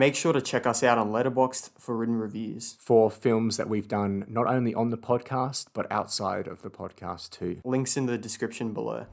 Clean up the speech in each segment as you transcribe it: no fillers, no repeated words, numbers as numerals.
Make sure to check us out on Letterboxd for written reviews. For films that we've done not only on the podcast, but outside of the podcast too. Links in the description below.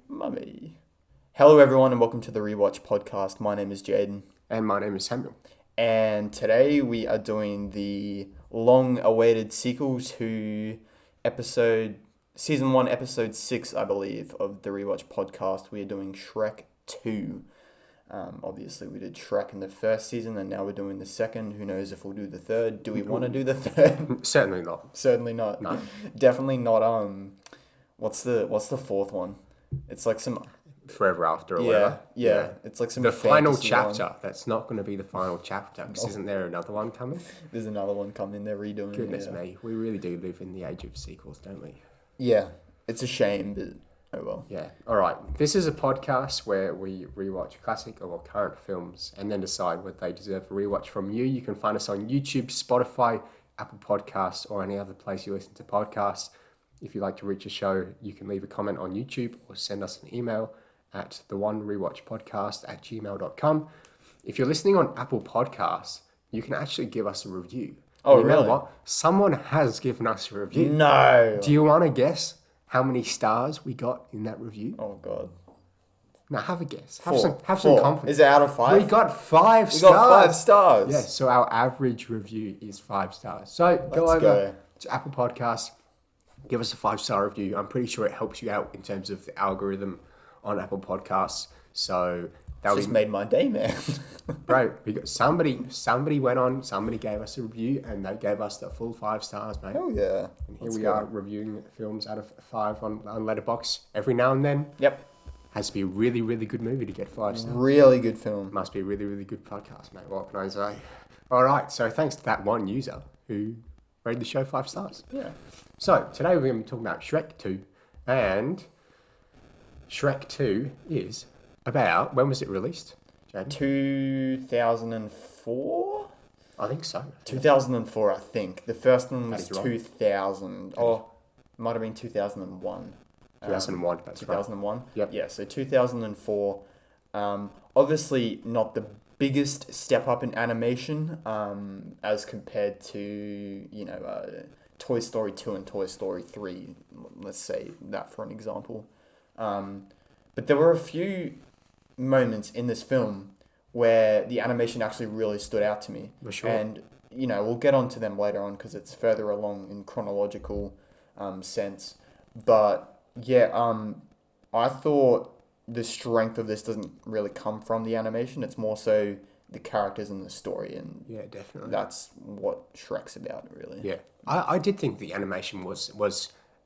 Mummy. Hello everyone and welcome to the Rewatch podcast. My name is Jaden. And my name is Samuel. And today we are doing the long-awaited sequel to Season 1, Episode 6, I believe, of the Rewatch podcast. We are doing Shrek 2. Obviously, we did Shrek in the first season, and now we're doing the second. Who knows if we'll do the third? Do we want to do the third? Certainly not. Certainly not. No. Definitely not. What's the fourth one? It's like some Forever After or whatever. Yeah. It's like some the final fantasy chapter. one. That's not going to be the final chapter. Because isn't there another one coming? There's another one coming. They're redoing Goodness it. me. We really do live in the age of sequels, don't we? Yeah. It's a shame, but oh well. Yeah. All right. This is a podcast where we rewatch classic or current films and then decide whether they deserve a rewatch from you. You can find us on YouTube, Spotify, Apple Podcasts, or any other place you listen to podcasts. If you'd like to reach a show, you can leave a comment on YouTube or send us an email at theonerewatchpodcast@gmail.com. If you're listening on Apple Podcasts, you can actually give us a review. Oh, you really? know what? Someone has given us a review. No. Do you want to guess how many stars we got in that review? Oh god. Now have a guess. Four. Have some confidence. Is it out of 5? We got 5 stars. We got 5 stars. Yeah, so our average review is 5 stars. So go Let's over to Apple Podcasts, give us a 5-star review. I'm pretty sure it helps you out in terms of the algorithm on Apple Podcasts. So that Just made my day, man. bro. We got somebody gave us a review and they gave us the full 5 stars, mate. Oh yeah. And here we are reviewing films out of 5 on Letterboxd every now and then. Yep. Has to be a really, really good movie to get 5 stars. Really good film. Must be a really, really good podcast, mate. What can I say? All right. So thanks to that one user who rated the show 5 stars. Yeah. So today we're going to be talking about Shrek 2. And Shrek 2 is about, when was it released, Jaden? 2004? I think so. 2004, I think. The first one was That is right. 2000. Oh, might have been 2001. 2001, that's 2001? right. Yep. Yeah, so 2004. Obviously not the biggest step up in animation as compared to, Toy Story 2 and Toy Story 3. Let's say that for an example. But there were a few moments in this film where the animation actually really stood out to me. For sure. And, we'll get onto them later on because it's further along in chronological sense. But, yeah, I thought the strength of this doesn't really come from the animation. It's more so the characters and the story. And Yeah, definitely. that's what Shrek's about, really. Yeah. I did think the animation was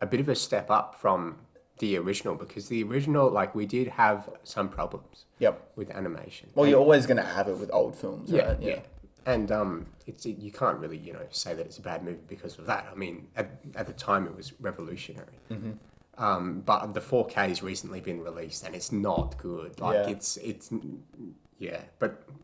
a bit of a step up from the original because the original, we did have some problems Yep. with animation. Well, you're always going to have it with old films, Yeah, right? yeah. And you can't really, say that it's a bad movie because of that. I mean, at the time it was revolutionary. Mm-hmm. But the 4K has recently been released and it's not good. But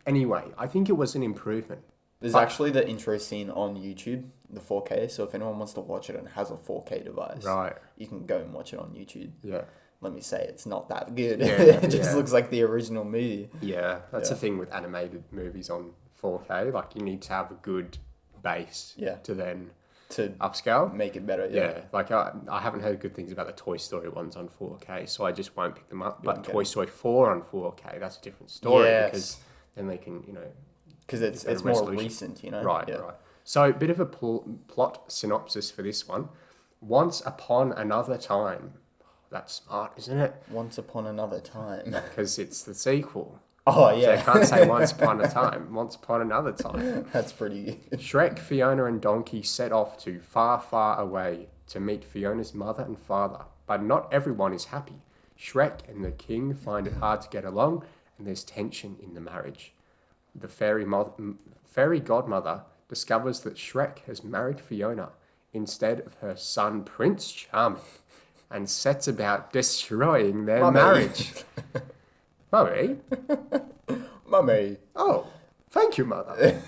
anyway, I think it was an improvement. There's actually the intro scene on YouTube, the 4K. So if anyone wants to watch it and has a 4K device, Right. you can go and watch it on YouTube. Yeah. Let me say it's not that good. Yeah, It just yeah. looks like the original movie. Yeah, that's the Yeah. thing with animated movies on 4K. You need to have a good base Yeah. to then To upscale. make it better. Yeah, I haven't heard good things about the Toy Story ones on 4K, so I just won't pick them up. But Okay. Toy Story 4 on 4K, that's a different story Yes. because then they can, Because it's better more resolution. recent, Right, Yeah. right. So a bit of a plot synopsis for this one. Once upon another time. That's smart, isn't it? Once upon another time. Because it's the sequel. Oh, So yeah. you can't say once upon a time. Once upon another time. That's pretty good. Shrek, Fiona and Donkey set off to far, far away to meet Fiona's mother and father. But not everyone is happy. Shrek and the king find it hard to get along and there's tension in the marriage. The fairy godmother discovers that Shrek has married Fiona instead of her son Prince Charming and sets about destroying their Mummy. marriage. Mummy? Mummy. Oh, thank you, mother.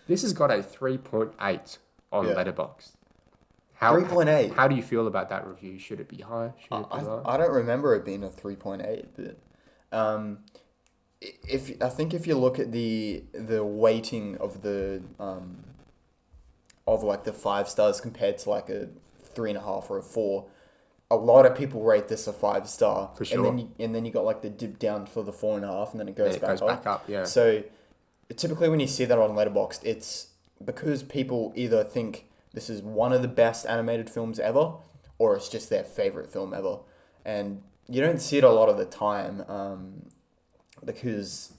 This has got a 3.8 on Yeah. Letterboxd. 3.8. How do you feel about that review? Should it be high? Should it be low? I don't remember it being a 3.8, but if you look at the weighting of the of like the 5 stars compared to like a 3.5 or a 4, a lot of people rate this a 5-star. For sure. And then you got like the dip down for the 4.5, and then it goes It back goes up. back up, yeah. So typically when you see that on Letterboxd, it's because people either think this is one of the best animated films ever, or it's just their favorite film ever. And you don't see it a lot of the time, because,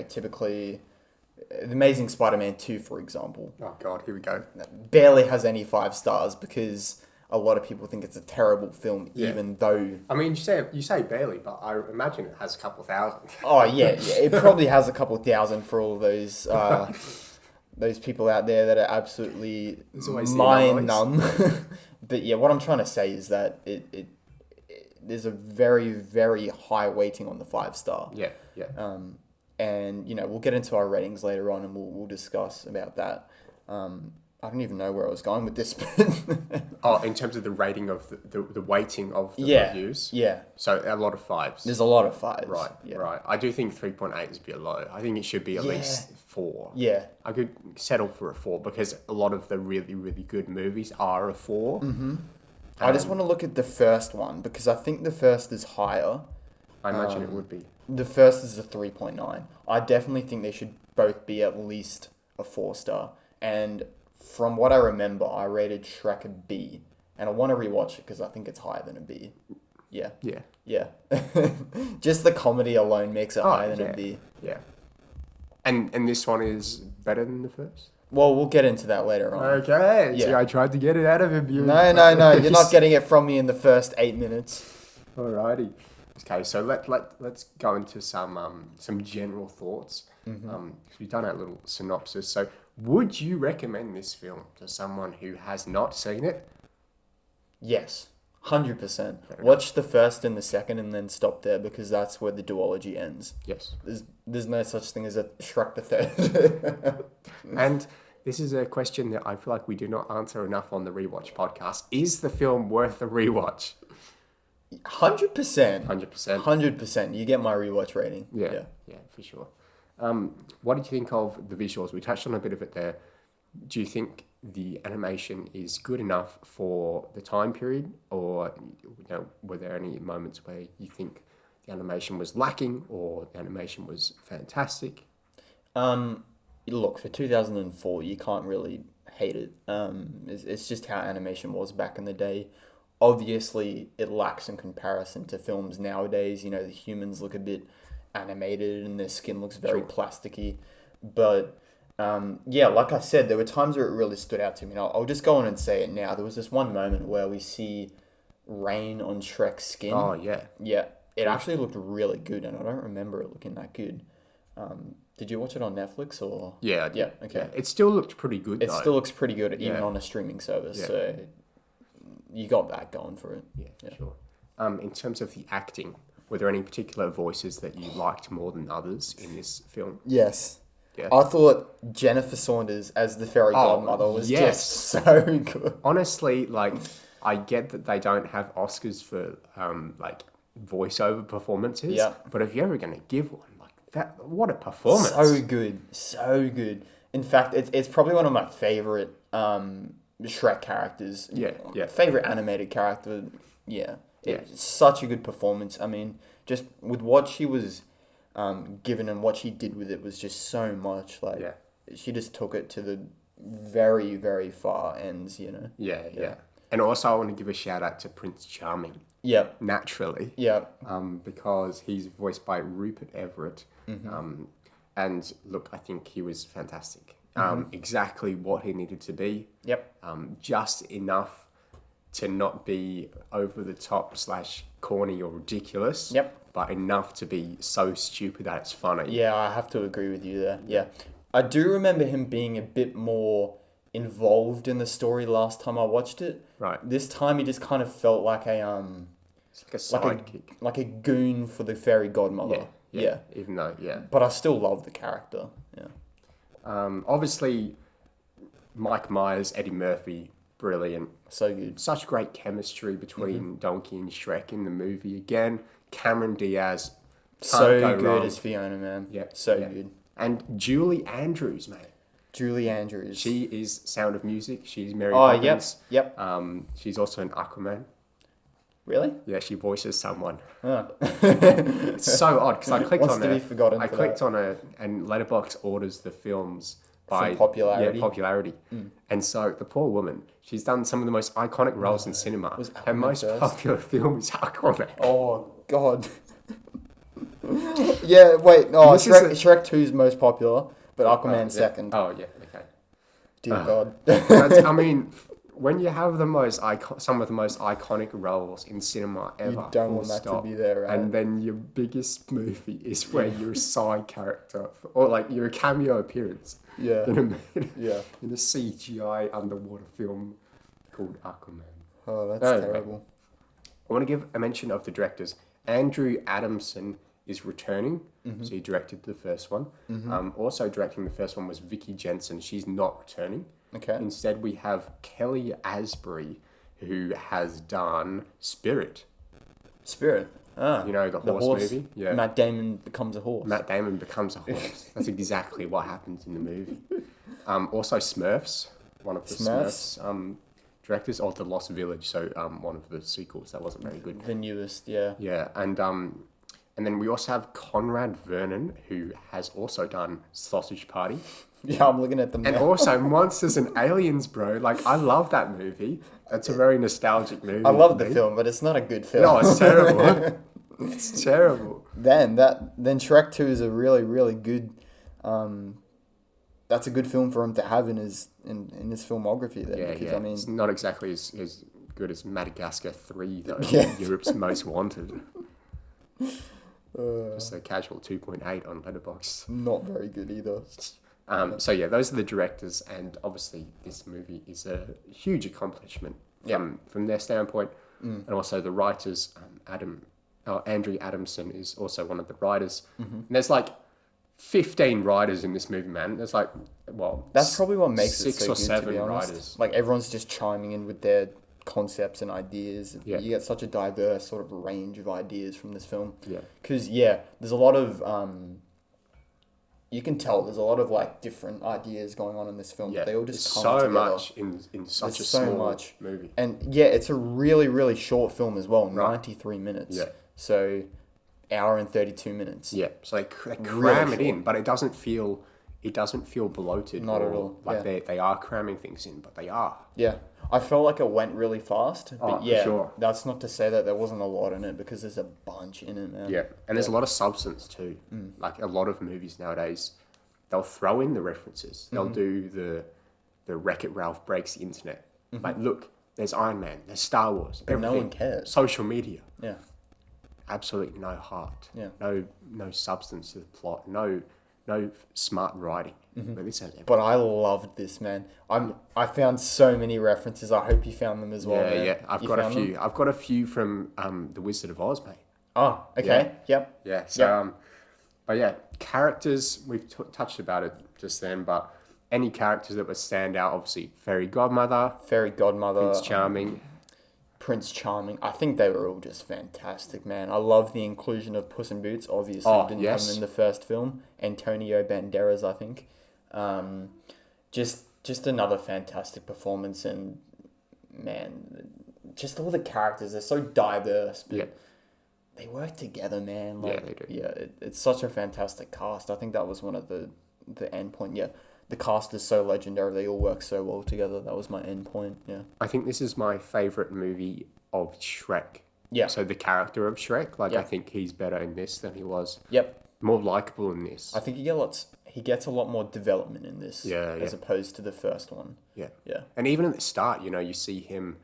typically, The Amazing Spider-Man 2, for example, Oh, God, here we go. barely has any 5 stars because a lot of people think it's a terrible film, Yeah. even though... I mean, you say barely, but I imagine it has a couple thousand. Oh, yeah. It probably has a couple thousand for all those people out there that are absolutely There's always the mind anomalies. numb. But yeah, what I'm trying to say is that it there's a very, very high weighting on the 5-star. Yeah, yeah. And we'll get into our ratings later on, and we'll discuss about that. I don't even know where I was going with this. Oh, in terms of the rating of the weighting of the Yeah, reviews? yeah. So a lot of 5s. There's a lot of 5s. Right, Yeah. right. I do think 3.8 is a bit low. I think it should be at Yeah. least 4. Yeah. I could settle for a 4 because a lot of the really, really good movies are a 4. Mm-hmm. I just want to look at the first one because I think the first is higher. I imagine it would be. The first is a 3.9. I definitely think they should both be at least a 4-star. And from what I remember, I rated Shrek a B. And I want to rewatch it because I think it's higher than a B. Yeah. Yeah. Yeah. Just the comedy alone makes it higher than yeah. a B. Yeah. And this one is better than the first? Well, we'll get into that later on. Okay. Yeah. See, I tried to get it out of him. No. You're not getting it from me in the first 8 minutes. Alrighty. Okay, so let's go into some general thoughts. We've done our little synopsis. So, would you recommend this film to someone who has not seen it? Yes. 100%. Watch the first and the second and then stop there because that's where the duology ends. Yes. There's no such thing as a Shrek the Third. And this is a question that I feel like we do not answer enough on the Rewatch podcast. Is the film worth a rewatch? 100%. 100%. 100%. You get my rewatch rating. Yeah, for sure. What did you think of the visuals? We touched on a bit of it there. Do you think the animation is good enough for the time period, or were there any moments where you think the animation was lacking or the animation was fantastic? Look, for 2004, you can't really hate it. It's just how animation was back in the day. Obviously, it lacks in comparison to films nowadays. The humans look a bit animated and their skin looks very plasticky. But, like I said, there were times where it really stood out to me. And I'll just go on and say it now. There was this one moment where we see rain on Shrek's skin. Oh, yeah. Yeah, it actually looked really good, and I don't remember it looking that good. Did you watch it on Netflix or? Yeah, I did. Yeah, okay. Yeah. It still looked pretty good, It though. still looks pretty good, even Yeah. on a streaming service. Yeah. So you got that going for it. Yeah, for sure. In terms of the acting, were there any particular voices that you liked more than others in this film? Yes. Yeah. I thought Jennifer Saunders as the fairy godmother was yes. just so good. Honestly, I get that they don't have Oscars for voiceover performances. Yeah. But if you're ever going to give one like that, what a performance! So good, so good. In fact, it's probably one of my favorite Shrek characters. Yeah. Favorite animated character. Yeah. Yeah. It's such a good performance. I mean, just with what she was given and what she did with it was just so much. Yeah. She just took it to the very, very far ends. Yeah. And also, I want to give a shout out to Prince Charming. Yep. Naturally. Yep. Because he's voiced by Rupert Everett. Mm-hmm. And look, I think he was fantastic. Exactly what he needed to be. Yep. Just enough to not be over the top / corny or ridiculous. Yep. but enough to be so stupid that it's funny. Yeah, I have to agree with you there. Yeah. I do remember him being a bit more involved in the story last time I watched it. Right. This time he just kind of felt like It's like a sidekick. like a goon for the fairy godmother. Yeah. Even though, But I still love the character. Yeah. Obviously, Mike Myers, Eddie Murphy, brilliant. So good. Such great chemistry between Donkey and Shrek in the movie. Again, Cameron Diaz. So go good wrong. as Fiona, man. Yeah. So yeah. good. And Julie Andrews, mate. Julie Andrews. She is Sound of Music. She's Mary Oh, Poppins. yep. She's also an Aquaman. Really? Yeah, she voices someone. Oh. It's so odd because I clicked Wants on to her. be forgotten I for clicked that. on her, and Letterboxd orders the films by popularity? Yeah, popularity. And so the poor woman, she's done some of the most iconic roles in cinema. Was Her Aquaman most first? popular film is Aquaman. Oh, God. Yeah, wait. No, This is Shrek 2's most popular, but Aquaman second. Oh yeah, okay. Dear God. That's, I mean, when you have some of the most iconic roles in cinema ever, You don't full want that to stop, be there, right? and then your biggest movie is where you're a side character, or like you're a cameo appearance Yeah. Yeah. in a CGI underwater film called Aquaman. Oh, that's Anyway. terrible. I want to give a mention of the directors. Andrew Adamson is returning, so he directed the first one. Also directing the first one was Vicky Jensen. She's not returning. Okay. Instead, we have Kelly Asbury, who has done Spirit. Spirit. Ah. You know, the horse movie? Yeah. Matt Damon becomes a horse. Matt Damon becomes a horse. That's exactly what happens in the movie. Also, Smurfs, one of the Smurfs directors of The Lost Village, so one of the sequels that wasn't very good. The newest, yeah. Yeah, and then we also have Conrad Vernon, who has also done Sausage Party. Yeah, I'm looking at them And now. also Monsters and Aliens, bro. Like, I love that movie. It's a very nostalgic movie. I love for the me. film, but it's not a good film. No, it's terrible. It's terrible. Then Shrek 2 is a really, really good that's a good film for him to have in his filmography there. Yeah, because yeah. I mean It's not exactly as good as Madagascar 3, though. Yeah. Europe's Most Wanted. Just a casual 2.8 on Letterboxd. not very good either. So yeah, those are the directors, and obviously this movie is a huge accomplishment from their standpoint, and also the writers. Andrew Adamson is also one of the writers, and there's like 15 writers in this movie, man. There's like That's probably what makes it 6 so or good, 7 to be honest. writers. Like everyone's just chiming in with their concepts and ideas. Yeah. You get such a diverse sort of range of ideas from this film. Yeah. Because there's a lot of you can tell there's a lot of like different ideas going on in this film. Yeah, They all just come so together. much in such There's a so small much. movie. And yeah, it's a really, really short film as well, Right. 93 minutes. Yeah. So, hour and 32 minutes. Yeah, so they cram Really it in, short. but it doesn't feel bloated. Not at or all, Like yeah. they are cramming things in, but they are. Yeah. I felt like it went really fast. But Oh, for yeah, sure. that's not to say that there wasn't a lot in it because there's a bunch in it, man. Yeah, and there's a lot of substance too. Like a lot of movies nowadays, they'll throw in the references. They'll do the Wreck-It Ralph breaks the internet. Like, look, there's Iron Man, there's Star Wars, But no everything. one cares. Social media, Yeah. absolutely no heart. Yeah. No substance to the plot. No smart writing. But this has everything. But I loved this, man. I found so many references. I hope you found them as well, Yeah, man. yeah. I've You got a found few. them? I've got a few from The Wizard of Oz, mate. Oh, okay. Yep. Yeah. So, Yep. but yeah, characters we've touched about it just then. But any characters that would stand out, obviously, Fairy Godmother, Fairy Godmother. Prince Charming. Prince Charming. I think they were all just fantastic, man. I love the inclusion of Puss in Boots. Obviously, Oh, didn't yes. come in the first film. Antonio Banderas, I think. Just another fantastic performance, and man, just all the characters. They're so diverse, but Yeah. they work together, man. Yeah, Like, they do. Yeah, it's such a fantastic cast. I think that was one of the end point. Yeah, the cast is so legendary. They all work so well together. That was my end point. Yeah. I think this is my favourite movie of Shrek. Yeah. So the character of Shrek, like Yeah. I think he's better in this than he was. Yep. More likable in this. I think he gets a lot more development in this Yeah, as yeah. opposed to the first one. Yeah. Yeah. And even at the start, you see him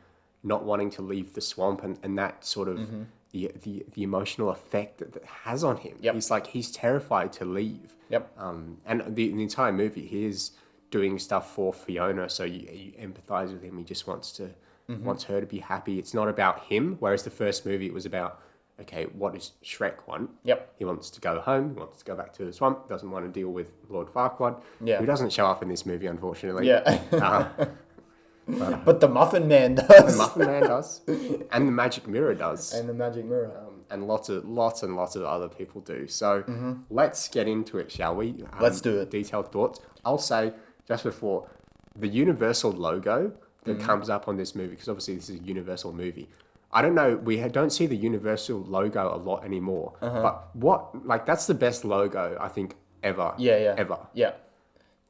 not wanting to leave the swamp and that sort of the emotional effect that it has on him. Yep. He's terrified to leave. Yep. And the entire movie, he is doing stuff for Fiona, so you empathize with him. He just wants her to be happy. It's not about him, whereas the first movie it was about, okay, what does Shrek want? Yep. He wants to go home. He wants to go back to the swamp. Doesn't want to deal with Lord Farquaad, Yeah. who doesn't show up in this movie, unfortunately. Yeah. But the Muffin Man does. The Muffin Man does, and the Magic Mirror does, And the Magic Mirror. and lots and lots of other people do. So let's get into it, shall we? Let's do it. Detailed thoughts. I'll say just before, the Universal logo that comes up on this movie, because obviously this is a Universal movie. I don't know, don't see the Universal logo a lot anymore, but that's the best logo I think ever. Yeah. Ever. Yeah.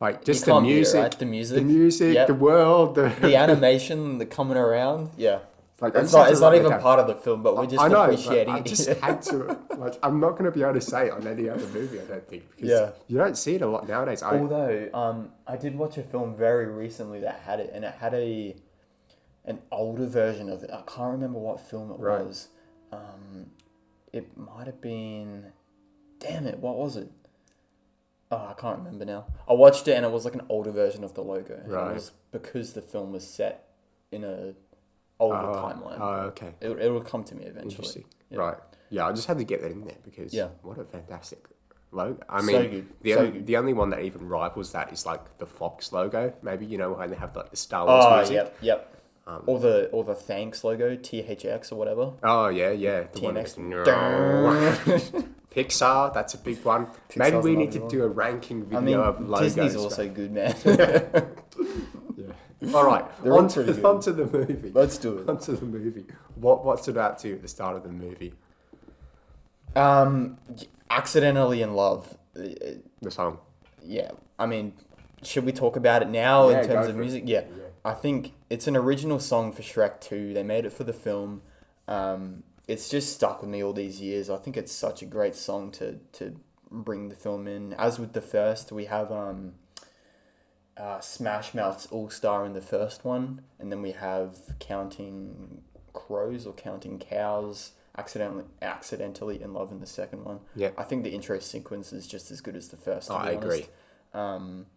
Like just You the can't beat it, music, right? The music. the world, The animation, the coming around. Yeah. Like, It's not even part of the film, but we're just I know, appreciating I it. just had to. I'm not going to be able to say it on any other movie, I don't think, because you don't see it a lot nowadays. Although, I did watch a film very recently that had it, and it had an older version of it. I can't remember what film it was. It might have been... Damn it, what was it? Oh, I can't remember now. I watched it, and it was like an older version of the logo. And Right. It was because the film was set in a older timeline. Oh, okay. It will come to me eventually. Interesting. Yeah. Right. Yeah, I just had to get that in there because what a fantastic logo. I So mean, good. the only one that even rivals that is like the Fox logo. Maybe, when they have like the Star Wars Oh, music. yep. Or the Thanks logo, THX or whatever. Oh, yeah. The one TNX. that's... Pixar, that's a big one. Maybe we need to do a ranking video of logos. Disney's also good, man. All right, They're all pretty good. on to the movie. Let's do it. On to the movie. What stood out to you at the start of the movie? Accidentally in Love. The song. Yeah, I mean, should we talk about it now in Yeah, terms go of for it. music? Yeah, I think it's an original song for Shrek 2. They made it for the film. It's just stuck with me all these years. I think it's such a great song to bring the film in. As with the first, we have Smash Mouth's All Star in the first one, and then we have Counting Crows or Counting Cows, accidentally in Love in the second one. Yeah. I think the intro sequence is just as good as the first. To I be agree. honest.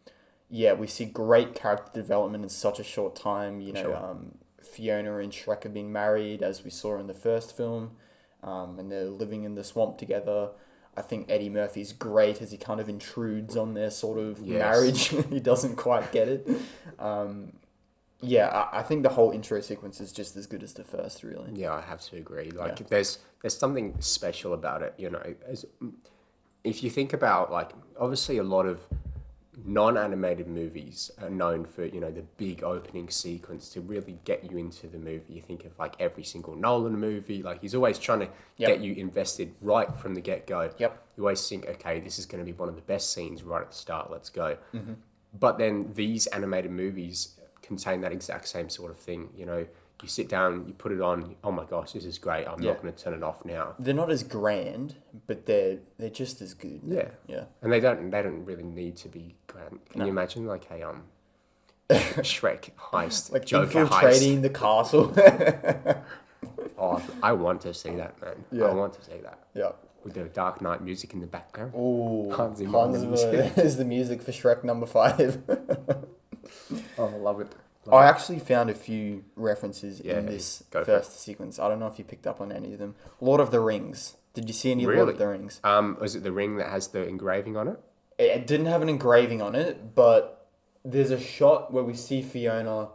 We see great character development in such a short time. Sure. Fiona and Shrek have been married, as we saw in the first film, and they're living in the swamp together. I think Eddie Murphy's great as he kind of intrudes on their sort of marriage. He doesn't quite get it. I think the whole intro sequence is just as good as the first, really. Yeah, I have to agree. There's something special about it, if you think about, obviously a lot of non-animated movies are known for, the big opening sequence to really get you into the movie. You think of every single Nolan movie, he's always trying to get you invested right from the get-go. Yep. You always think, okay, this is going to be one of the best scenes right at the start, let's go. Mm-hmm. But then these animated movies contain that exact same sort of thing. You sit down, you put it on, oh my gosh, this is great, I'm not going to turn it off now. They're not as grand, but they're just as good. Yeah. Yeah. And they don't really need to be grand. Can you imagine Shrek heist, Joker infiltrating heist? the castle. Oh, I want to see that, man. Yeah. I want to see that. Yeah. With the Dark Knight music in the background. Ooh, Hans Zimmer. is the music for Shrek number 5. Oh, I love it. I actually found a few references Yeah, in this go for first sequence. I don't know if you picked up on any of them. Lord of the Rings. Did you see any Really? Lord of the Rings? Was it the ring that has the engraving on it? It didn't have an engraving on it, but there's a shot where we see Fiona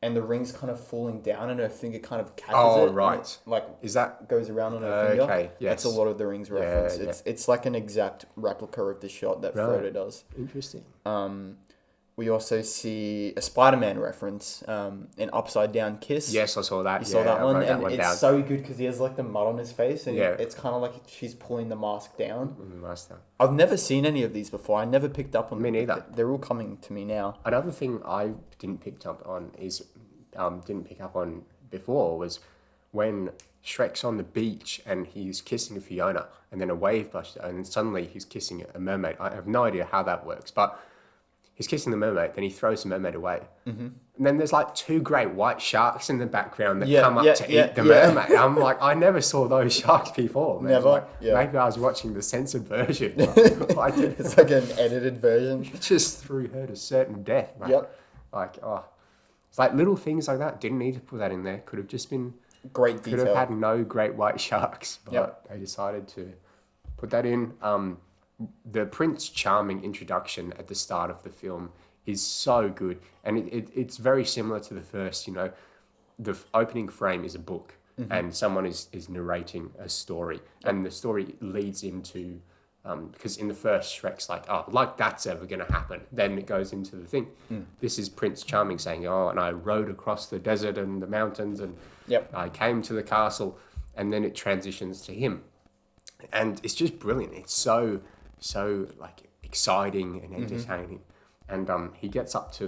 and the ring's kind of falling down and her finger kind of catches it. And right. it, Is that... goes around on her finger. Okay, yes. That's a Lord of the Rings reference. Yeah. It's like an exact replica of the shot that Frodo does. Interesting. We also see a Spider-Man reference, an upside down kiss. Yes, I saw that. You saw that one, wrote and one it's down. so good because he has the mud on his face, and Yeah. it's kind of like she's pulling the mask down. Nice though. I've never seen any of these before. I never picked up on Me them. neither. They're all coming to me now. Another thing I didn't pick up on before was when Shrek's on the beach and he's kissing Fiona, and then a wave busts, and then suddenly he's kissing a mermaid. I have no idea how that works, but he's kissing the mermaid, then he throws the mermaid away. Mm-hmm. And then there's like 2 great white sharks in the background that come up to eat the mermaid. I'm like, I never saw those sharks before. Man. Never. Like, maybe I was watching the censored version. Like, It's like an edited version. It just threw her to certain death, mate. Yep. Like, it's like little things like that. Didn't need to put that in there. Could have just been Great detail. Could have had no great white sharks, but they decided to put that in. The Prince Charming introduction at the start of the film is so good, and it's very similar to the first. You know, the opening frame is a book, and someone is narrating a story, and the story leads into because in the first Shrek's like that's ever going to happen. Then it goes into the thing. This is Prince Charming saying, and I rode across the desert and the mountains, and I came to the castle, and then it transitions to him, and it's just brilliant. It's so like exciting and entertaining. And he gets up to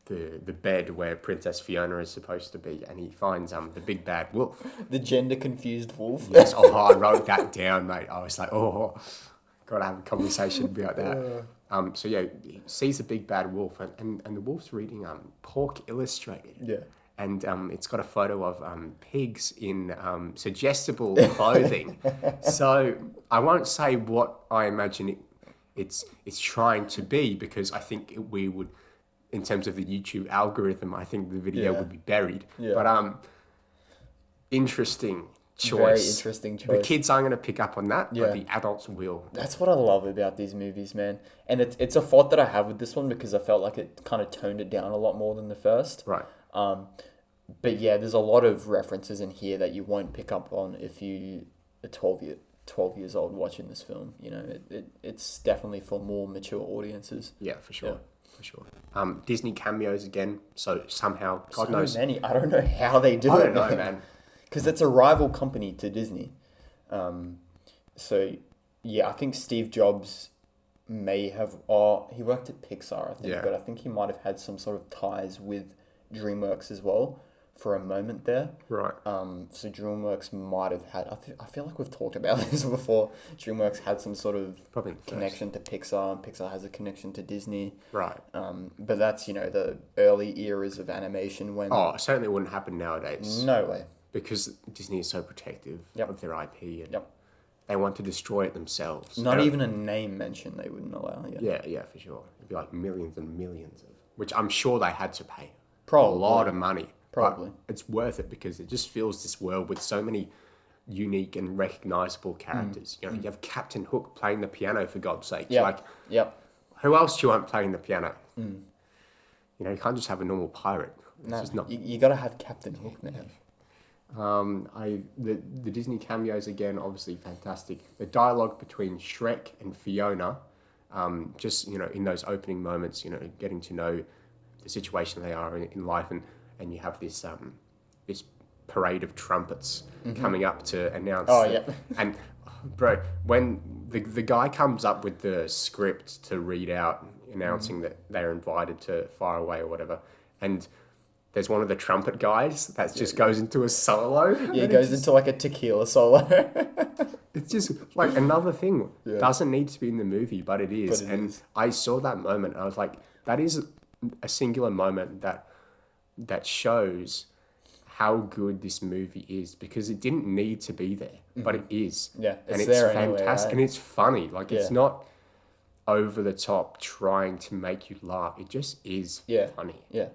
the bed where Princess Fiona is supposed to be, and he finds the big bad wolf. The gender confused wolf. Yes, I wrote that down, mate. I was like, gotta have a conversation about that. So yeah, he sees the big bad wolf, and the wolf's reading Pork Illustrated. Yeah. And it's got a photo of pigs in suggestible clothing. So I won't say what I imagine it's trying to be, because I think we would, in terms of the YouTube algorithm, I think the video would be buried. Yeah. But interesting choice. Very interesting choice. The kids aren't going to pick up on that, but the adults will. That's what I love about these movies, man. And it's a fault that I have with this one, because I felt like it kind of toned it down a lot more than the first. Right. But yeah, there's a lot of references in here that you won't pick up on if you are 12 years old watching this film. You know, it's definitely for more mature audiences. Yeah, for sure. For sure. Disney cameos again. So somehow, God so knows. Many. I don't know how they do it. I don't know, man. Because it's a rival company to Disney. So yeah, I think Steve Jobs may have. He worked at Pixar, I think, but I think he might have had some sort of ties with DreamWorks as well for a moment there. Right. So DreamWorks might have had. I feel like we've talked about this before. DreamWorks had some sort of connection to Pixar, and Pixar has a connection to Disney. Right. But that's the early eras of animation when. Oh, it certainly wouldn't happen nowadays. No way. Because Disney is so protective of their IP, and they want to destroy it themselves. Not even a name mention they wouldn't allow. Yeah, for sure. It'd be like millions and millions of, which I'm sure they had to pay. Probably. A lot of money. Probably. But it's worth it, because it just fills this world with so many unique and recognizable characters. You have Captain Hook playing the piano, for God's sake. Who else do you want playing the piano? You can't just have a normal pirate. No, you got to have Captain Hook, man. The Disney cameos again, obviously fantastic. The dialogue between Shrek and Fiona, just in those opening moments, getting to know the situation they are in life, and you have this this parade of trumpets coming up to announce. And bro, when the guy comes up with the script to read out, announcing that they're invited to Far Away or whatever, and there's one of the trumpet guys that just goes into a solo. Yeah, it goes into like a tequila solo. It's just like another thing. Doesn't need to be in the movie, but it is. I saw that moment, and I was like, that is a singular moment that shows how good this movie is, because it didn't need to be there, but it is. Yeah, and it's there fantastic, anyway, and it's funny. Like it's not over the top trying to make you laugh. It just is funny. Yeah.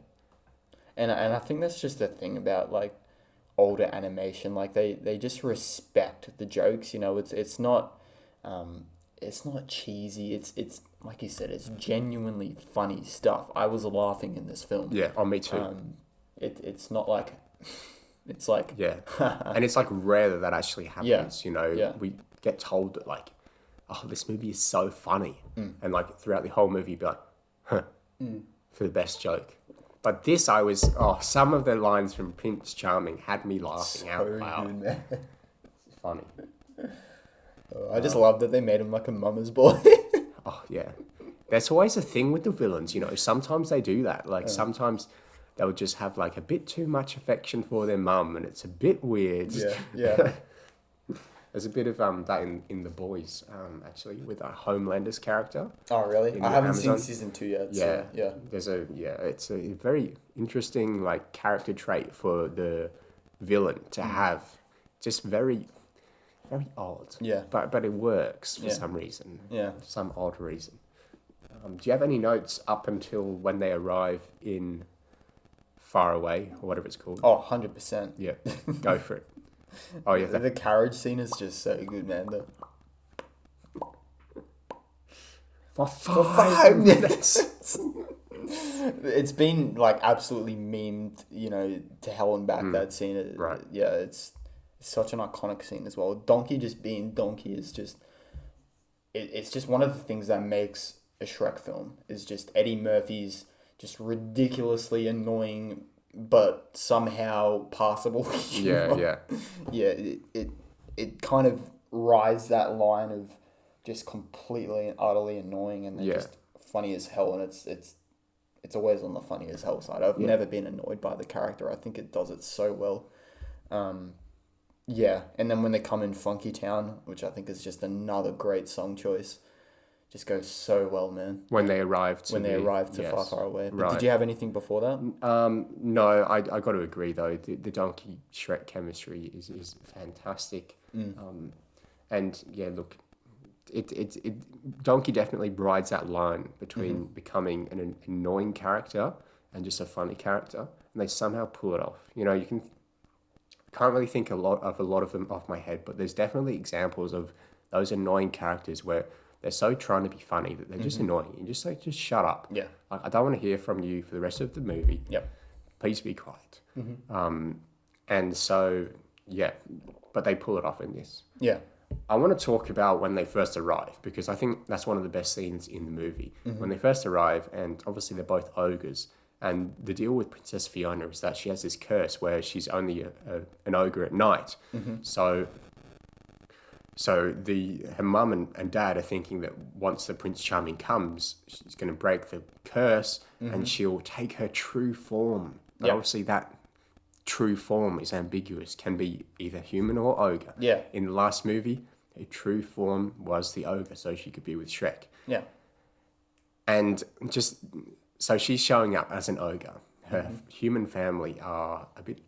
And I think that's just the thing about like older animation. Like they just respect the jokes. It's not cheesy. It's like you said. It's genuinely funny stuff. I was laughing in this film. Yeah, me too. It's not like it's like and it's like rare that actually happens. Yeah. We get told that like, oh, this movie is so funny, and like throughout the whole movie, you'd be like, for the best joke. But this, some of the lines from Prince Charming had me laughing out loud. Good, it's funny. I just love that they made him like a mama's boy. Oh, yeah. That's always a thing with the villains, Sometimes they do that. Like, sometimes they'll just have, like, a bit too much affection for their mum, and it's a bit weird. Yeah. There's a bit of that in The Boys, actually, with Homelander's character. Oh, really? In I haven't Amazon. seen season 2 yet. Yeah, So, yeah. it's a very interesting like character trait for the villain to have. Just very, very odd. Yeah. But it works for Yeah. some reason. Yeah. Some odd reason. Do you have any notes up until when they arrive in Far Away or whatever it's called? Oh, 100%. Yeah, go for it. Oh yeah, The carriage scene is just so good, man. for For 5 minutes. It's been like absolutely memed, to hell and back, that scene. Right. Yeah, it's such an iconic scene as well. Donkey just being Donkey is just... It's just one of the things that makes a Shrek film, is just Eddie Murphy's just ridiculously annoying but somehow passable humor. Yeah, it kind of rides that line of just completely and utterly annoying and then just funny as hell, and it's always on the funny as hell side. I've never been annoyed by the character. I think it does it so well. And then when they come in Funky Town, which I think is just another great song choice, just goes so well, man. When they arrive to Far, Far Away. But Right. did you have anything before that? No, I got to agree though. The Donkey Shrek chemistry is fantastic. And yeah, look, it Donkey definitely rides that line between becoming an annoying character and just a funny character, and they somehow pull it off. You can't really think a lot of them off my head, but there's definitely examples of those annoying characters where they're so trying to be funny that they're just annoying. You just just shut up. Yeah. Like, I don't want to hear from you for the rest of the movie. Yep. Please be quiet. And so, yeah, but they pull it off in this. Yeah. I want to talk about when they first arrive, because I think that's one of the best scenes in the movie. When they first arrive, and obviously they're both ogres, and the deal with Princess Fiona is that she has this curse where she's only an ogre at night. So her mum and dad are thinking that once the Prince Charming comes, she's going to break the curse and she'll take her true form. But obviously that true form is ambiguous, can be either human or ogre. Yeah. In the last movie, her true form was the ogre, so she could be with Shrek. Yeah. And so she's showing up as an ogre. Her human family are a bit...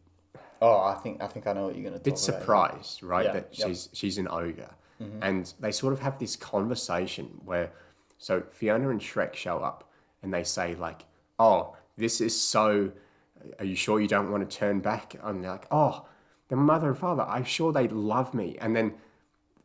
Oh, I think I know what you're going to talk about. surprised, right, Yeah, that she's an ogre. And they sort of have this conversation where, so Fiona and Shrek show up and they say like, oh, this is so, are you sure you don't want to turn back? And they're like, oh, the mother and father, I'm sure they love me. And then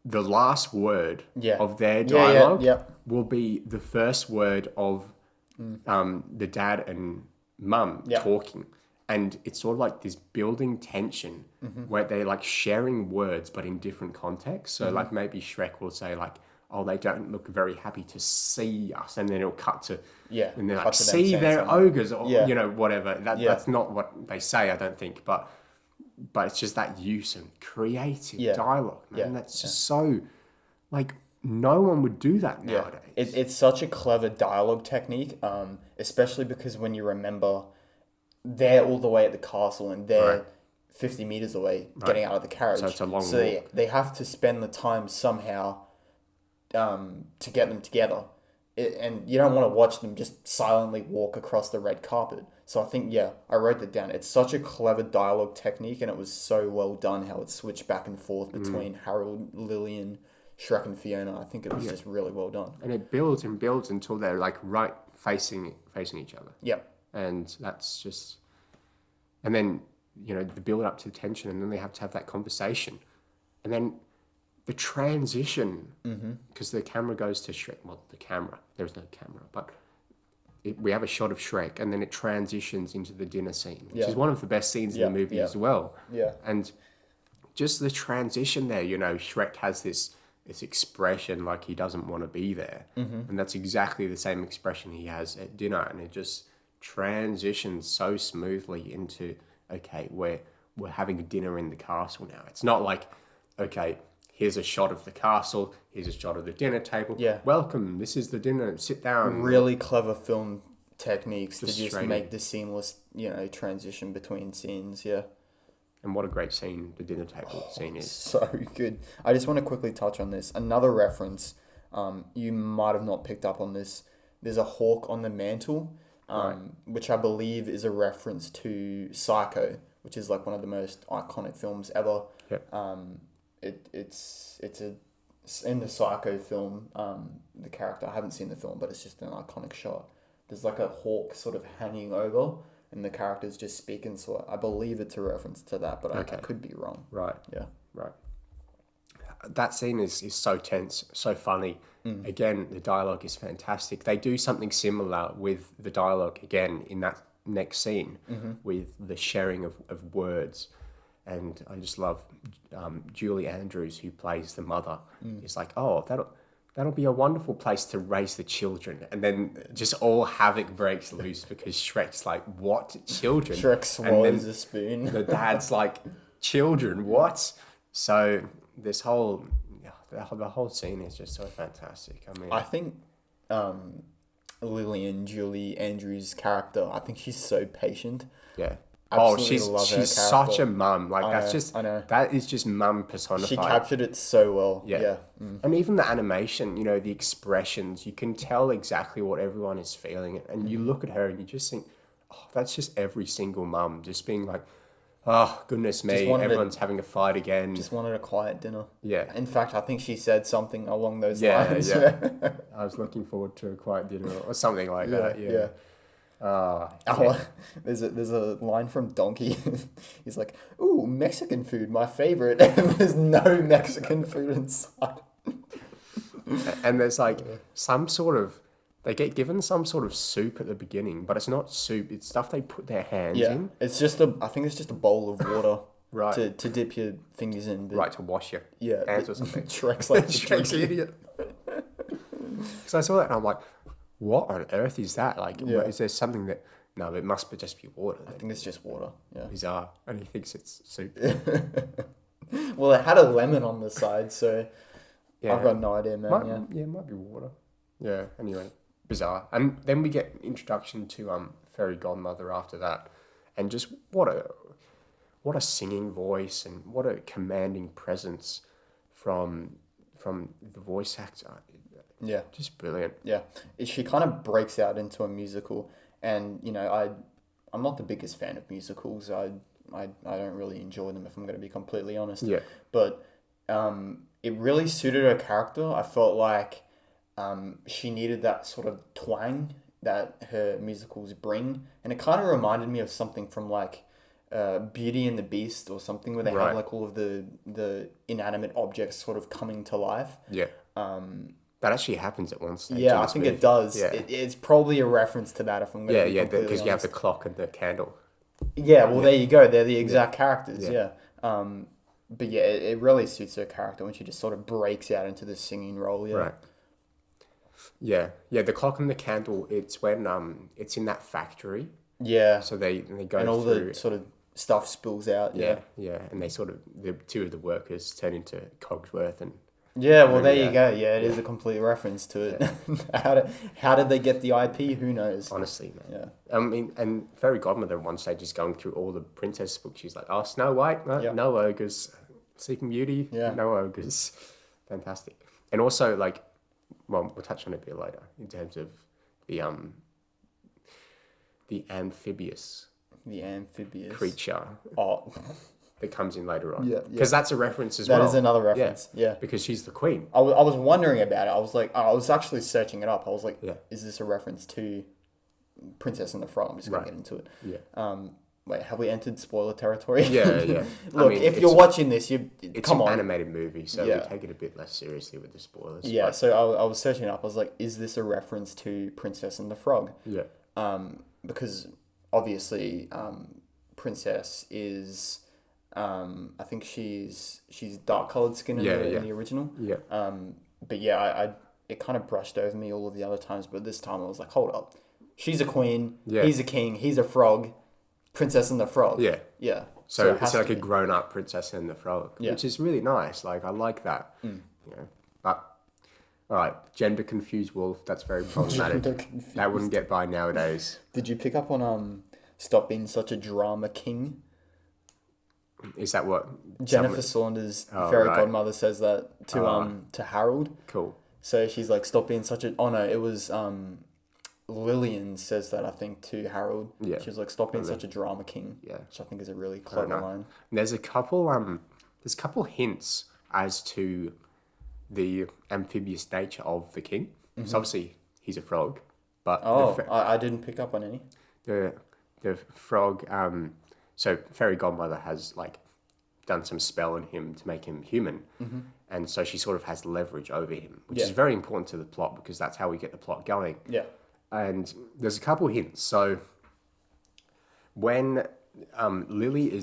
the last word of their dialogue will be the first word of the dad and mum talking. And it's sort of like this building tension where they're like sharing words, but in different contexts. So like maybe Shrek will say like, oh, they don't look very happy to see us. And then it'll cut to, and they're like, see, they're ogres or, whatever. That's not what they say, I don't think. But it's just that use and creative dialogue, man. That's just so, like, no one would do that nowadays. It's such a clever dialogue technique, especially because when you remember... they're all the way at the castle and they're 50 meters away getting out of the carriage. So it's a long walk. So they have to spend the time somehow to get them together. And you don't want to watch them just silently walk across the red carpet. So I think, I wrote that down. It's such a clever dialogue technique, and it was so well done how it switched back and forth between Harold, Lillian, Shrek and Fiona. I think it was just really well done. And it builds and builds until they're like right facing each other. Yep. And that's just... And then, the build up to the tension, and then they have to have that conversation. And then the transition, because the camera goes to Shrek. Well, there's no camera, but we have a shot of Shrek, and then it transitions into the dinner scene, which is one of the best scenes in the movie as well. Yeah. And just the transition there, Shrek has this expression like he doesn't want to be there. And that's exactly the same expression he has at dinner, and it just transitions so smoothly into, okay, we're having a dinner in the castle now. It's not like, okay, here's a shot of the castle, here's a shot of the dinner table. Yeah. Welcome, this is the dinner, sit down. Really clever film techniques to just make in. the seamless, transition between scenes, yeah. And what a great scene the dinner table scene is. So good. I just want to quickly touch on this. Another reference. You might have not picked up on this. There's a hawk on the mantle, which I believe is a reference to Psycho, which is like one of the most iconic films ever. Yep. It's in the Psycho film. The character, I haven't seen the film, but it's just an iconic shot. There's like a hawk sort of hanging over, and the character's just speaking. So I believe it's a reference to that, but I could be wrong. Right. Yeah. Right. That scene is so tense, so funny. Again, the dialogue is fantastic. They do something similar with the dialogue again in that next scene with the sharing of words. And I just love Julie Andrews, who plays the mother. It's like, oh, that'll be a wonderful place to raise the children. And then just all havoc breaks loose because Shrek's like, what? Children? Shrek swallows a spoon. The dad's like, children, what? So this whole, the whole scene is just so fantastic. I mean, I think Lillian, Julie Andrews' character, I think she's so patient. yeah. Absolutely love her she's character. such a mum. Like I know. that is just mum personified. She captured it so well. Yeah. And even the animation, the expressions, you can tell exactly what everyone is feeling. And you look at her and you just think, oh, that's just every single mum just being like, oh, goodness me, everyone's having a fight again. Just wanted a quiet dinner. Yeah. In fact, I think she said something along those Yeah, lines. yeah. I was looking forward to a quiet dinner or something like that. Yeah. There's a line from Donkey. He's like, "Ooh, Mexican food, my favorite," and there's no Mexican food inside. And there's like they get given some sort of soup at the beginning, but it's not soup. It's stuff they put their hands in. It's just I think it's just a bowl of water. Right. To dip your fingers in. Right, to wash your Yeah. hands or something. Shrek's like Shrek's the idiot. So I saw that and I'm like, what on earth is that? Like, is there something that... No, it must just be water. I think it's just water. Yeah. Bizarre. And he thinks it's soup. Well, it had a lemon on the side, so I've got no idea, man. It might be water. Yeah, anyway. Bizarre. And then we get introduction to Fairy Godmother after that. And just what a singing voice and what a commanding presence from the voice actor. Yeah. Just brilliant. Yeah. She kind of breaks out into a musical, and I'm not the biggest fan of musicals. I don't really enjoy them, if I'm going to be completely honest. Yeah. But it really suited her character. I felt like she needed that sort of twang that her musicals bring, and it kind of reminded me of something from like Beauty and the Beast or something, where they have like all of the inanimate objects sort of coming to life. Yeah. That actually happens at one stage. Yeah, I think it does. Yeah. It's probably a reference to that, if I'm going to be completely because you have honest. the clock and the candle. Yeah, well, there you go. They're the exact characters, yeah. But yeah, it really suits her character when she just sort of breaks out into the singing role, yeah. Right. Yeah, the clock and the candle, it's when it's in that factory. Yeah. So they go and all through... the sort of stuff spills out, Yeah, and they sort of... The two of the workers turn into Cogsworth and... Yeah, well, there you go. Yeah, it is a complete reference to it. Yeah. How did they get the IP? Who knows? Honestly, man. Yeah. I mean, and Fairy Godmother at one stage is going through all the princess books. She's like, oh, Snow White, no ogres. Sleeping Beauty, no ogres. Fantastic. And also, like, well, we'll touch on it a bit later in terms of the amphibious creature. Oh. That comes in later on. Yeah. Because that's a reference as well. That is another reference, yeah. Because she's the queen. I was wondering about it. I was like, I was actually searching it up. I was like, is this a reference to Princess and the Frog? I'm just going to get into it. Yeah. Wait, have we entered spoiler territory? Yeah. Look, if you're watching this, it's an animated movie, so we take it a bit less seriously with the spoilers. Yeah, but... so I was searching it up. I was like, is this a reference to Princess and the Frog? Yeah. Because obviously, Princess is... I think she's dark colored skin in the original. Yeah. But yeah, it kind of brushed over me all of the other times, but this time I was like, hold up, she's a queen, he's a king, he's a frog, Princess and the Frog. Yeah. Yeah. So it's like a grown up Princess and the Frog, which is really nice. Like I like that. But all right, gender confused wolf. That's very problematic. That wouldn't get by nowadays. Did you pick up on Stop Being Such a Drama King? Is that what Jennifer Saunders' Oh, fairy right. godmother says that to Harold. Cool. So she's like, stop being such a... Oh, no, it was Lillian says that, I think, to Harold. Yeah. She was like, stop being such a drama king. Yeah. Which I think is a really clever line. There's a couple hints as to the amphibious nature of the king. So obviously he's a frog, but I didn't pick up on any. the frog. So fairy godmother has like done some spell on him to make him human, and so she sort of has leverage over him, which is very important to the plot because that's how we get the plot going. Yeah. And there's a couple hints. So when Lily,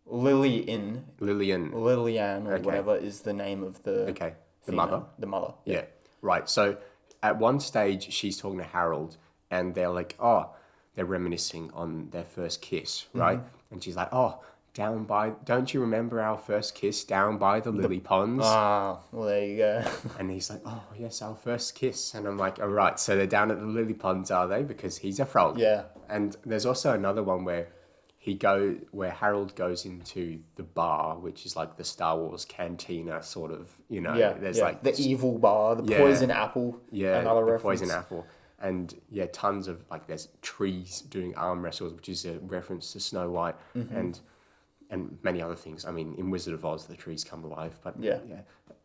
Lillian or whatever is the name of the mother. The mother. Yeah, right. So at one stage, she's talking to Harold, and they're like, they're reminiscing on their first kiss, right? And she's like, don't you remember our first kiss down by the lily ponds? Ah, well, there you go. And he's like, oh, yes, our first kiss. And I'm like, all right, so they're down at the lily ponds, are they? Because he's a frog. Yeah. And there's also another one where Harold goes into the bar, which is like the Star Wars cantina sort of, there's like the evil bar, the poison apple. Yeah, another the reference. poison apple. And tons of like there's trees doing arm wrestles, which is a reference to Snow White and many other things. I mean, in Wizard of Oz, the trees come alive, but yeah.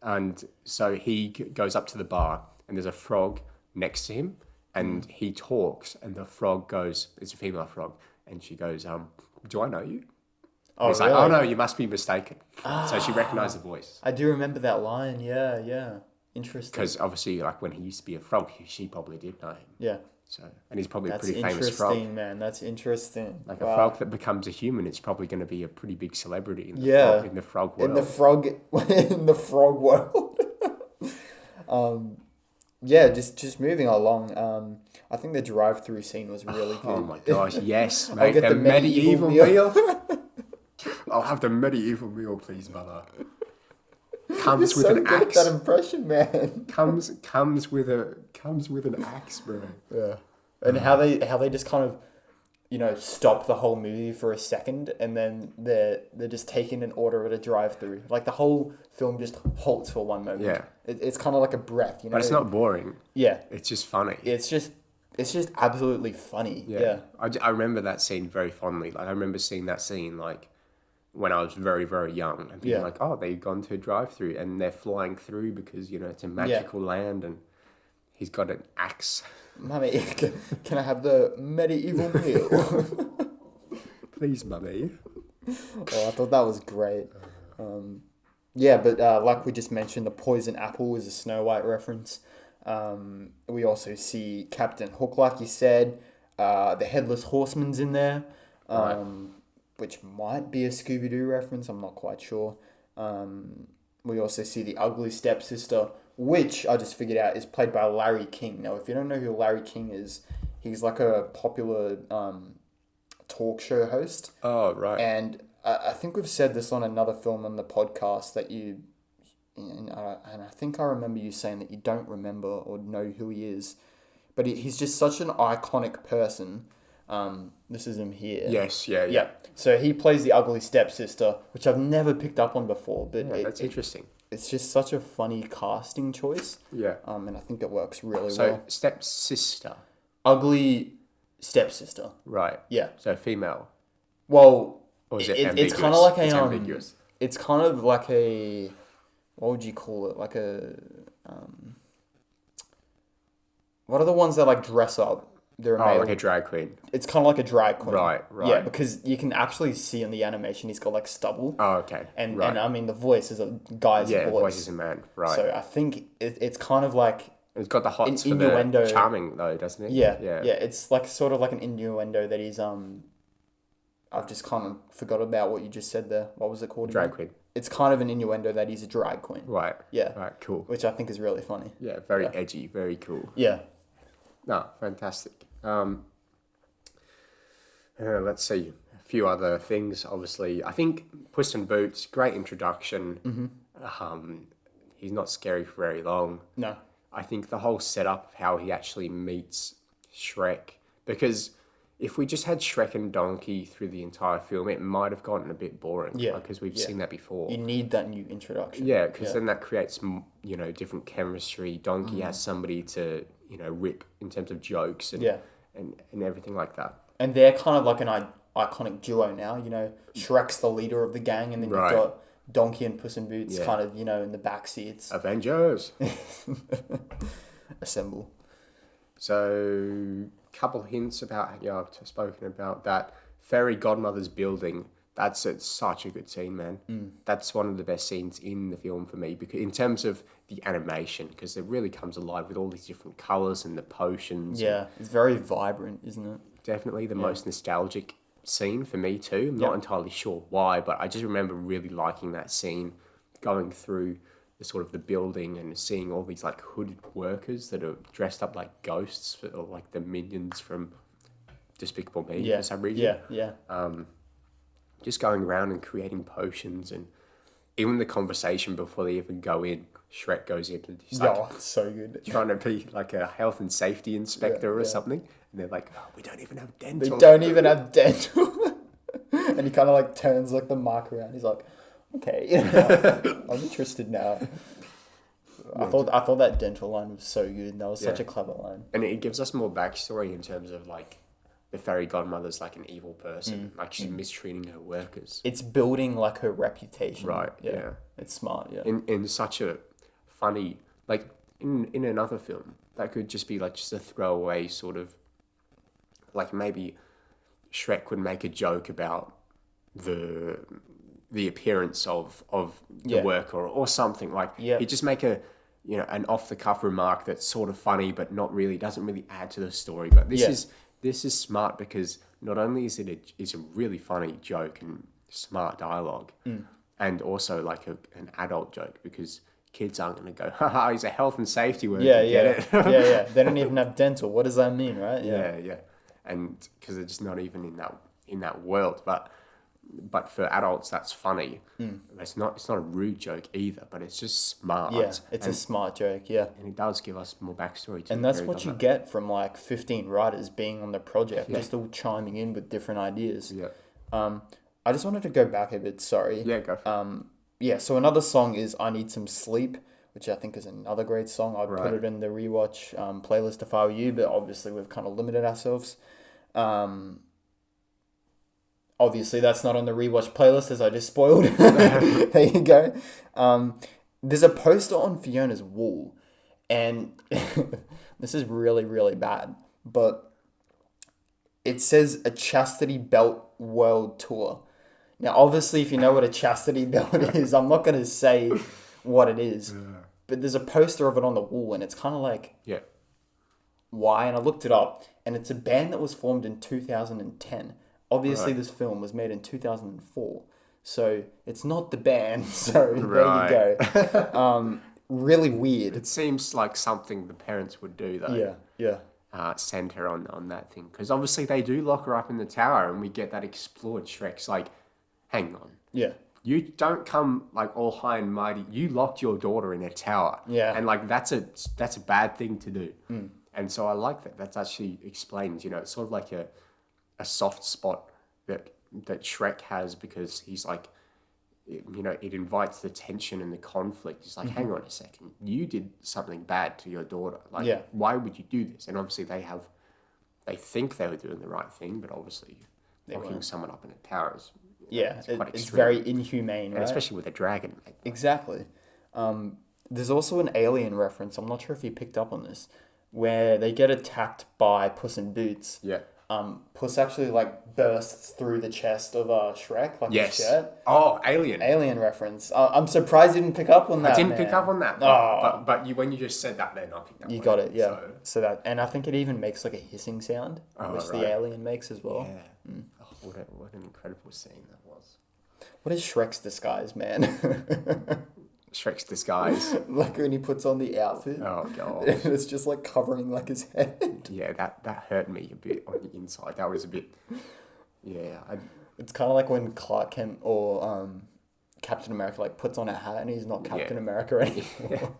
And so he goes up to the bar, and there's a frog next to him, and he talks, and the frog goes, it's a female frog, and she goes, do I know you? Oh, he's really? like, oh no, you must be mistaken. So she recognized the voice. I do remember that line. Yeah. Interesting. Because obviously, like when he used to be a frog, she probably did know him. Yeah. So, and he's probably That's a pretty famous frog. interesting, man. That's interesting. Like a frog that becomes a human, it's probably going to be a pretty big celebrity in the frog world. In the frog world. Just moving along. I think the drive-through scene was really good. Oh my gosh, yes, mate. I'll get the medieval meal. I'll have the medieval meal, please, mother. Comes You're with so an good at axe. that impression, man. Comes with an axe, bro. Yeah. And how they just kind of, stop the whole movie for a second, and then they're just taking an order at a drive-through. Like the whole film just halts for one moment. Yeah. It's kind of like a breath, But it's not boring. Yeah. It's just funny. It's just absolutely funny. Yeah. I remember that scene very fondly. Like I remember seeing that scene like when I was very, very young, and being like, oh, they've gone to a drive-through and they're flying through because it's a magical land, and he's got an axe. Mummy, can I have the medieval meal? Please, mummy. I thought that was great. But like we just mentioned, the poison apple is a Snow White reference. We also see Captain Hook, like you said. The Headless Horseman's in there, which might be a Scooby-Doo reference. I'm not quite sure. We also see the Ugly Stepsister, which I just figured out is played by Larry King. Now, if you don't know who Larry King is, he's like a popular talk show host. Oh, right. And I think we've said this on another film on the podcast that and I think I remember you saying that you don't remember or know who he is. But he's just such an iconic person. This is him here. Yes, yeah. So he plays the Ugly Stepsister, which I've never picked up on before. But That's interesting. It's just such a funny casting choice. Yeah. And I think it works really well. So, stepsister. Ugly Stepsister. Right. Yeah. So, female. Well, Or is it it's kind of like it's ambiguous. It's kind of like a... What would you call it? Like a... what are the ones that like dress up? They're like a drag queen. It's kind of like a drag queen. Right. Yeah, because you can actually see in the animation he's got like stubble. Oh, okay. And I mean the voice is a guy's voice. Yeah, voice is a man. Right. So I think it's kind of like it's got the hots for innuendo. The charming though, doesn't it? Yeah. It's like sort of like an innuendo that he's I've just kind of forgot about what you just said there. What was it called? Drag queen. It's kind of an innuendo that he's a drag queen. Right. Yeah. Right. Cool. Which I think is really funny. Yeah. Very edgy. Very cool. Yeah. No, fantastic. Let's see. A few other things, obviously. I think Puss in Boots, great introduction. Mm-hmm. He's not scary for very long. No. I think the whole setup of how he actually meets Shrek, because if we just had Shrek and Donkey through the entire film, it might have gotten a bit boring. Yeah, Because we've yeah. seen that before. You need that new introduction. Yeah, because then that creates, different chemistry. Donkey has somebody to, rip in terms of jokes and, Yeah. and everything like that. And they're kind of like an iconic duo now. Shrek's the leader of the gang, and then Right. you've got Donkey and Puss in Boots Yeah. kind of, in the back seats. Avengers. Assemble. So, couple hints about, I've spoken about that. Fairy Godmother's building, such a good scene, man. That's one of the best scenes in the film for me, because in terms of the animation, because it really comes alive with all these different colours and the potions. Yeah, it's very vibrant, isn't it? Definitely the most nostalgic scene for me too. I'm not entirely sure why, but I just remember really liking that scene, going through the sort of the building and seeing all these like hooded workers that are dressed up like ghosts, or like the minions from Despicable Me for some reason. Yeah. Just going around and creating potions, and even the conversation before they even go in, Shrek goes in and he's like It's so good. trying to be like a health and safety inspector or something, and they're like, "Oh, we don't even have They dental." don't even have dental. And he kind of like turns like the mark around. He's like, okay, I'm interested now. I thought that dental line was so good. That was such a clever line. And it gives us more backstory in terms of like the fairy godmother's like an evil person, like she's mistreating her workers. It's building like her reputation. Right, yeah. It's smart, yeah. In such a funny, like in another film, that could just be like just a throwaway sort of, like maybe Shrek would make a joke about the appearance of the worker or something, like he'd just make a an off the cuff remark that's sort of funny but not really, doesn't really add to the story. But this is smart, because not only is it is a really funny joke and smart dialogue, and also like an adult joke, because kids aren't going to go, haha, he's a health and safety worker. Get it? yeah. They don't even have dental. What does that mean, right? Yeah. And because they're just not even in that world. But for adults, that's funny. It's not a rude joke either, but it's just smart. Yeah, it's a smart joke, yeah. And it does give us more backstory to And that's what you get from like 15 writers being on the project, just all chiming in with different ideas. Yeah. I just wanted to go back a bit, sorry. Yeah, go for it. So another song is I Need Some Sleep, which I think is another great song. I'd put it in the Rewatch playlist if I were you, but obviously we've kind of limited ourselves. Obviously that's not on the Rewatch playlist, as I just spoiled. There you go. There's a poster on Fiona's wall, and this is really, really bad, but it says a Chastity Belt World Tour. Now, obviously, if you know what a chastity belt is, I'm not going to say what it is, but there's a poster of it on the wall, and it's kind of like, why? And I looked it up, and it's a band that was formed in 2010. Obviously, this film was made in 2004, so it's not the band, so there you go. Really weird. It seems like something the parents would do, though. Yeah. Send her on that thing, because obviously they do lock her up in the tower, and we get that explored. Shrek's like, hang on. Yeah. You don't come like all high and mighty. You locked your daughter in a tower. Yeah. And like that's a bad thing to do. And so I like that. That's actually explains, it's sort of like a soft spot that Shrek has, because he's like, it invites the tension and the conflict. It's like, hang on a second, you did something bad to your daughter. Like, why would you do this? And obviously they think they were doing the right thing, but obviously locking someone up in a tower is it's very inhumane, right? And especially with a dragon. Exactly. There's also an Alien reference. I'm not sure if you picked up on this, where they get attacked by Puss in Boots. Yeah. Puss actually like bursts through the chest of Shrek, like his shirt. Oh, Alien. Alien reference. I'm surprised you didn't pick up on that. I didn't pick up on that. But when you just said that, then I picked up. You got it, yeah. So that, and I think it even makes like a hissing sound, which the alien makes as well. Yeah. Oh, what an incredible scene that was. What is Shrek's disguise, man? Shrek's disguise. Like when he puts on the outfit. Oh, God. It's just like covering like his head. Yeah, that hurt me a bit on the inside. That was a bit... Yeah. It's kind of like when Clark Kent or Captain America like puts on a hat and he's not Captain America anymore.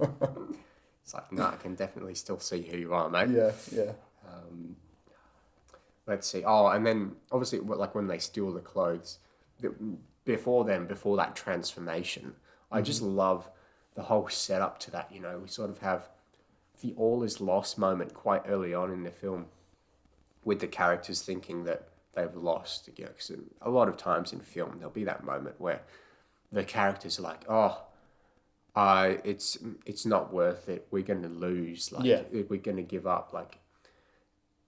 It's like, no, I can definitely still see who you are, mate. Yeah. let's see. Oh, and then obviously, like when they steal the clothes, before that transformation, I just love the whole setup to that. You know, we sort of have the all is lost moment quite early on in the film, with the characters thinking that they've lost. You know, 'cause a lot of times in film there'll be that moment where the characters are like, oh, it's not worth it. We're going to lose. Like, Yeah. we're going to give up. Like,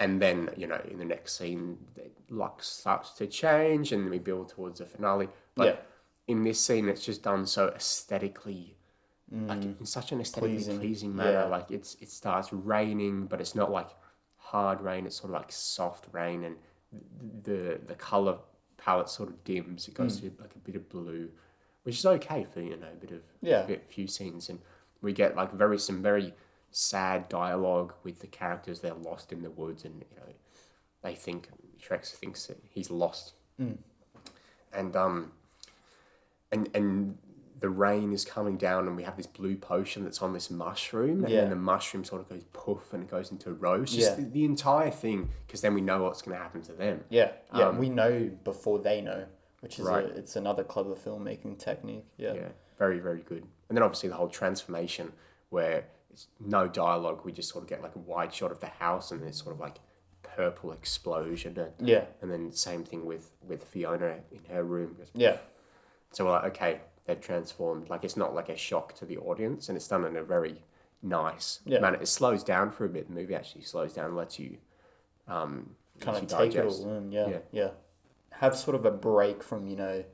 and then, you know, in the next scene, the luck starts to change and we build towards the finale. But Yeah. in this scene, it's just done so aesthetically, like in such an aesthetically pleasing manner. Yeah. Like it starts raining, but it's not like hard rain. It's sort of like soft rain, and the color palette sort of dims. It goes to like a bit of blue, which is okay for, you know, a few scenes, and we get like some very sad dialogue with the characters. They're lost in the woods, and you know, Shrek thinks that he's lost, and the rain is coming down, and we have this blue potion that's on this mushroom, and then the mushroom sort of goes poof, and it goes into a rose. Just the entire thing, because then we know what's going to happen to them. Yeah, we know before they know, which is it's another clever filmmaking technique. Yeah, very, very good. And then obviously the whole transformation, where it's no dialogue, we just sort of get like a wide shot of the house, and there's sort of like purple explosion. And then same thing with Fiona in her room. So we're like, okay, they've transformed. Like, it's not like a shock to the audience, and it's done in a very nice manner. It slows down for a bit. The movie actually slows down and lets you kind of take it all in. Yeah. Have sort of a break from, you know,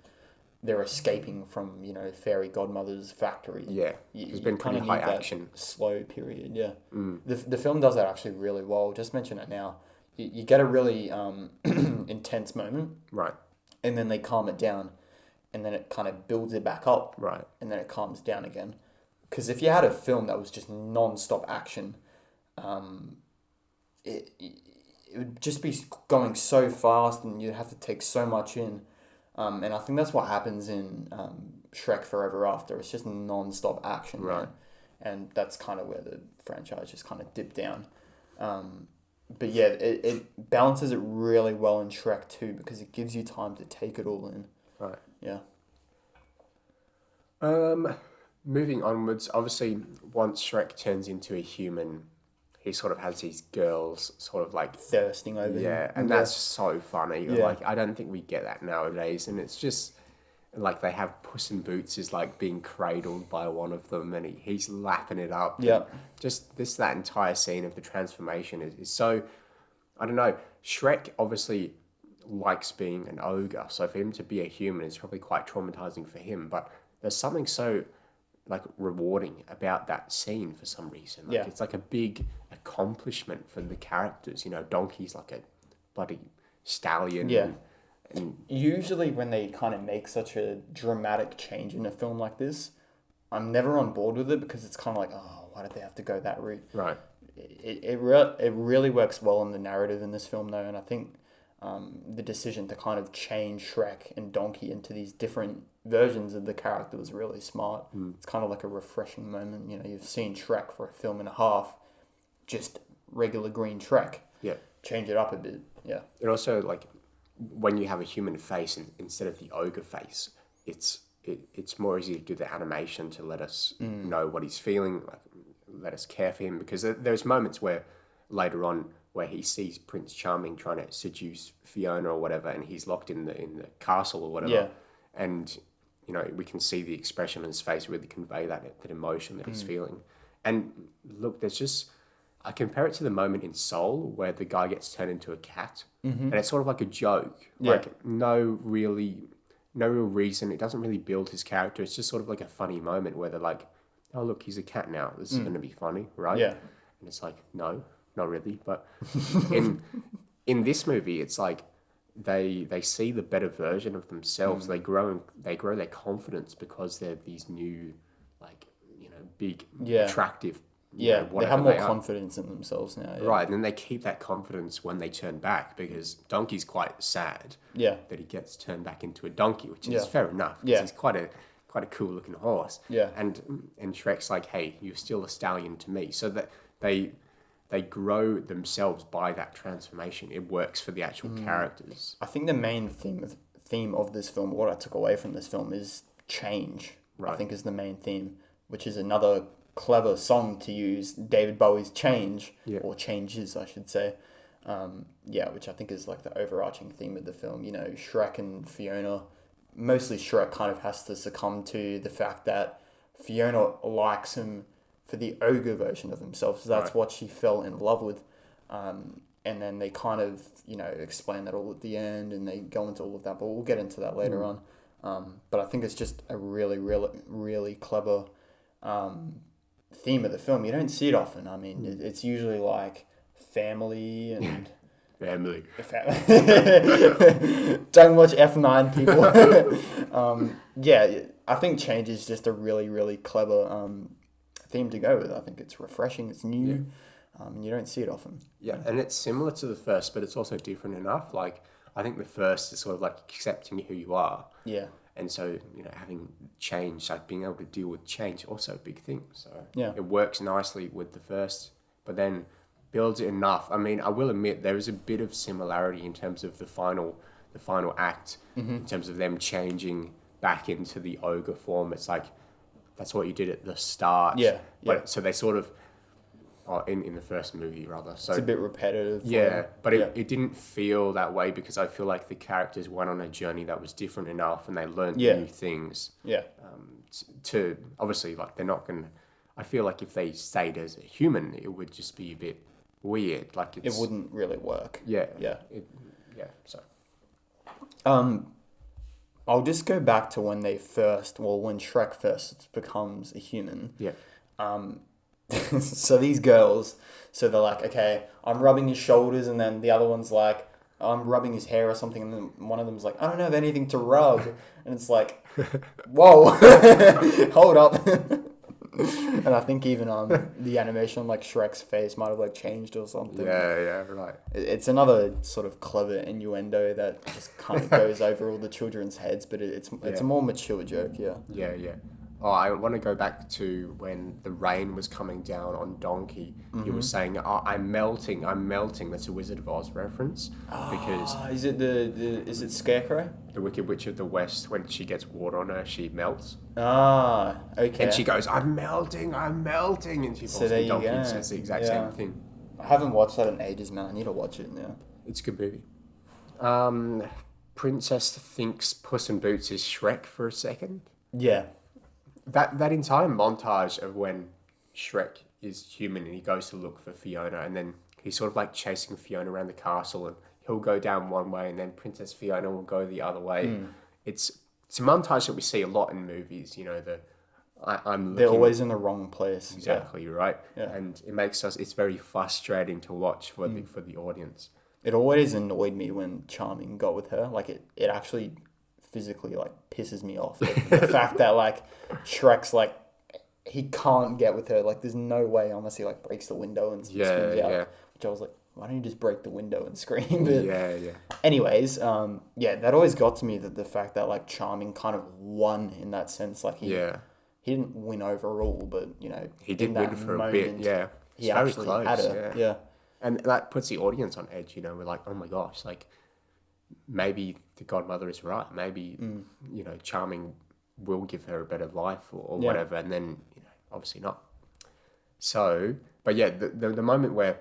they're escaping from, you know, fairy godmother's factory. There's been pretty high action. Slow period. The film does that actually really well. Just mention it now. You get a really intense moment, right, and then they calm it down, and then it kind of builds it back up, right, and then it calms down again. Because if you had a film that was just non-stop action, it would just be going so fast, and you'd have to take so much in. And I think that's what happens in Shrek Forever After. It's just non-stop action, right? And that's kind of where the franchise just kind of dipped down. But yeah, it balances it really well in Shrek 2, because it gives you time to take it all in. Right. Yeah. Moving onwards, obviously, once Shrek turns into a human, he sort of has these girls sort of like thirsting over him. Yeah, and that's so funny. Yeah. Like, I don't think we get that nowadays, and it's just like they have Puss in Boots is like being cradled by one of them, and he's lapping it up. Yeah. Just that entire scene of the transformation is so, I don't know. Shrek obviously likes being an ogre, so for him to be a human is probably quite traumatizing for him. But there's something so like rewarding about that scene for some reason. Like, it's like a big accomplishment for the characters. You know, Donkey's like a bloody stallion. Yeah. And usually when they kind of make such a dramatic change in a film like this, I'm never on board with it, because it's kind of like, oh, why did they have to go that route? Right. It really works well in the narrative in this film, though, and I think the decision to kind of change Shrek and Donkey into these different versions of the character was really smart. It's kind of like a refreshing moment. You know, you've seen Shrek for a film and a half, just regular green Shrek. Yeah. Change it up a bit. Yeah. And also, like, when you have a human face instead of the ogre face, it's more easy to do the animation to let us know what he's feeling, like, let us care for him, because there's moments where later on where he sees Prince Charming trying to seduce Fiona or whatever, and he's locked in the castle or whatever, and you know, we can see the expression on his face really convey that emotion that he's feeling. And look, there's just, I compare it to the moment in Soul where the guy gets turned into a cat, and it's sort of like a joke. Like, no real reason. It doesn't really build his character. It's just sort of like a funny moment where they're like, oh, look, he's a cat now. This is going to be funny, right? Yeah. And it's like, no, not really. But in this movie, it's like they see the better version of themselves. They grow their confidence because they're these new, like, you know, big, attractive. Yeah, you know, they have more confidence in themselves now. Yeah. Right, and then they keep that confidence when they turn back, because Donkey's quite sad that he gets turned back into a donkey, which is fair enough, because he's quite a cool looking horse. Yeah. And Shrek's like, hey, you're still a stallion to me. So that they they grow themselves by that transformation. It works for the actual characters. I think the main theme of this film, what I took away from this film, is change. I Right. think is the main theme, which is another clever song to use. David Bowie's Change, Yeah. or Changes, I should say. Which I think is like the overarching theme of the film. You know, Shrek and Fiona, mostly Shrek kind of has to succumb to the fact that Fiona likes him for the ogre version of himself. So that's Right. what she fell in love with. And then they kind of, explain that all at the end, and they go into all of that, but we'll get into that later on. But I think it's just a really, really, really clever theme of the film. You don't see it often. I mean, it's usually like family and... Family. Don't watch F9, people. I think Change is just a really, really clever theme to go with. I think it's refreshing, it's new, and you don't see it often. Yeah, and it's similar to the first, but it's also different enough. Like, I think the first is sort of like accepting who you are. Yeah. And so, having change, like being able to deal with change, also a big thing. So Yeah. it works nicely with the first, but then builds it enough. I mean, I will admit there is a bit of similarity in terms of the final act, in terms of them changing back into the ogre form. It's like, that's what you did at the start. Yeah, But so they sort of, in the first movie rather. So It's a bit repetitive. yeah, but it didn't feel that way because I feel like the characters went on a journey that was different enough and they learned Yeah. new things. Yeah. To obviously, like, they're not going to, I feel like if they stayed as a human, it would just be a bit weird. Like, It wouldn't really work. Yeah. Yeah. So. I'll just go back to when when Shrek first becomes a human. Yeah. So these girls, they're like, okay, I'm rubbing his shoulders, and then the other one's like, I'm rubbing his hair or something, and then one of them's like, I don't have anything to rub, and it's like, whoa, hold up. And I think even the animation on like Shrek's face might have like changed or something. Yeah, right. It's another sort of clever innuendo that just kind of goes over all the children's heads, but it's a more mature joke. Yeah. Yeah. Oh, I want to go back to when the rain was coming down on Donkey. You were saying, I'm melting. That's a Wizard of Oz reference. Because Is it Scarecrow? the Wicked Witch of the West, when she gets water on her, she melts. Okay. And she goes, I'm melting. And she falls there to you Donkey go. and says the exact Yeah. same thing. I haven't watched that in ages, man. I need to watch it now. It's a good movie. Princess thinks Puss in Boots is Shrek for a second. Yeah. That entire montage of when Shrek is human and he goes to look for Fiona, and then he's sort of like chasing Fiona around the castle, and he'll go down one way and then Princess Fiona will go the other way. It's a montage that we see a lot in movies, I'm They're looking always in the wrong place. exactly right. Yeah. And it makes it's very frustrating to watch for the audience. It always annoyed me when Charming got with her. Like, it actually physically, like, pisses me off. The fact that, like, Shrek's, like, he can't get with her. Like, there's no way unless he, like, breaks the window and screams out. Yeah. Which I was like, why don't you just break the window and scream? But Yeah. anyways, that always got to me, that the fact that, like, Charming kind of won in that sense. Like, he didn't win overall, but, He did in that win for a moment, bit, yeah. He actually had her. Yeah. And that puts the audience on edge, we're like, oh my gosh, like, maybe the godmother is right. Maybe, Charming will give her a better life or whatever. And then, obviously not. So, but yeah, the moment where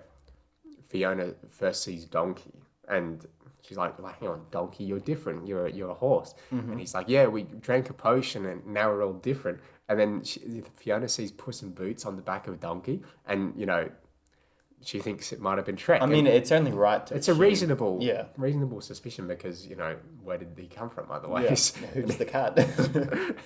Fiona first sees Donkey and she's like, hang on, Donkey, you're different. You're a horse. And he's like, yeah, we drank a potion and now we're all different. And then Fiona sees Puss in Boots on the back of a donkey and, she thinks it might have been Shrek. I mean, it's only right to it's a assume. reasonable suspicion because, where did he come from otherwise? Yeah. Who's the cat?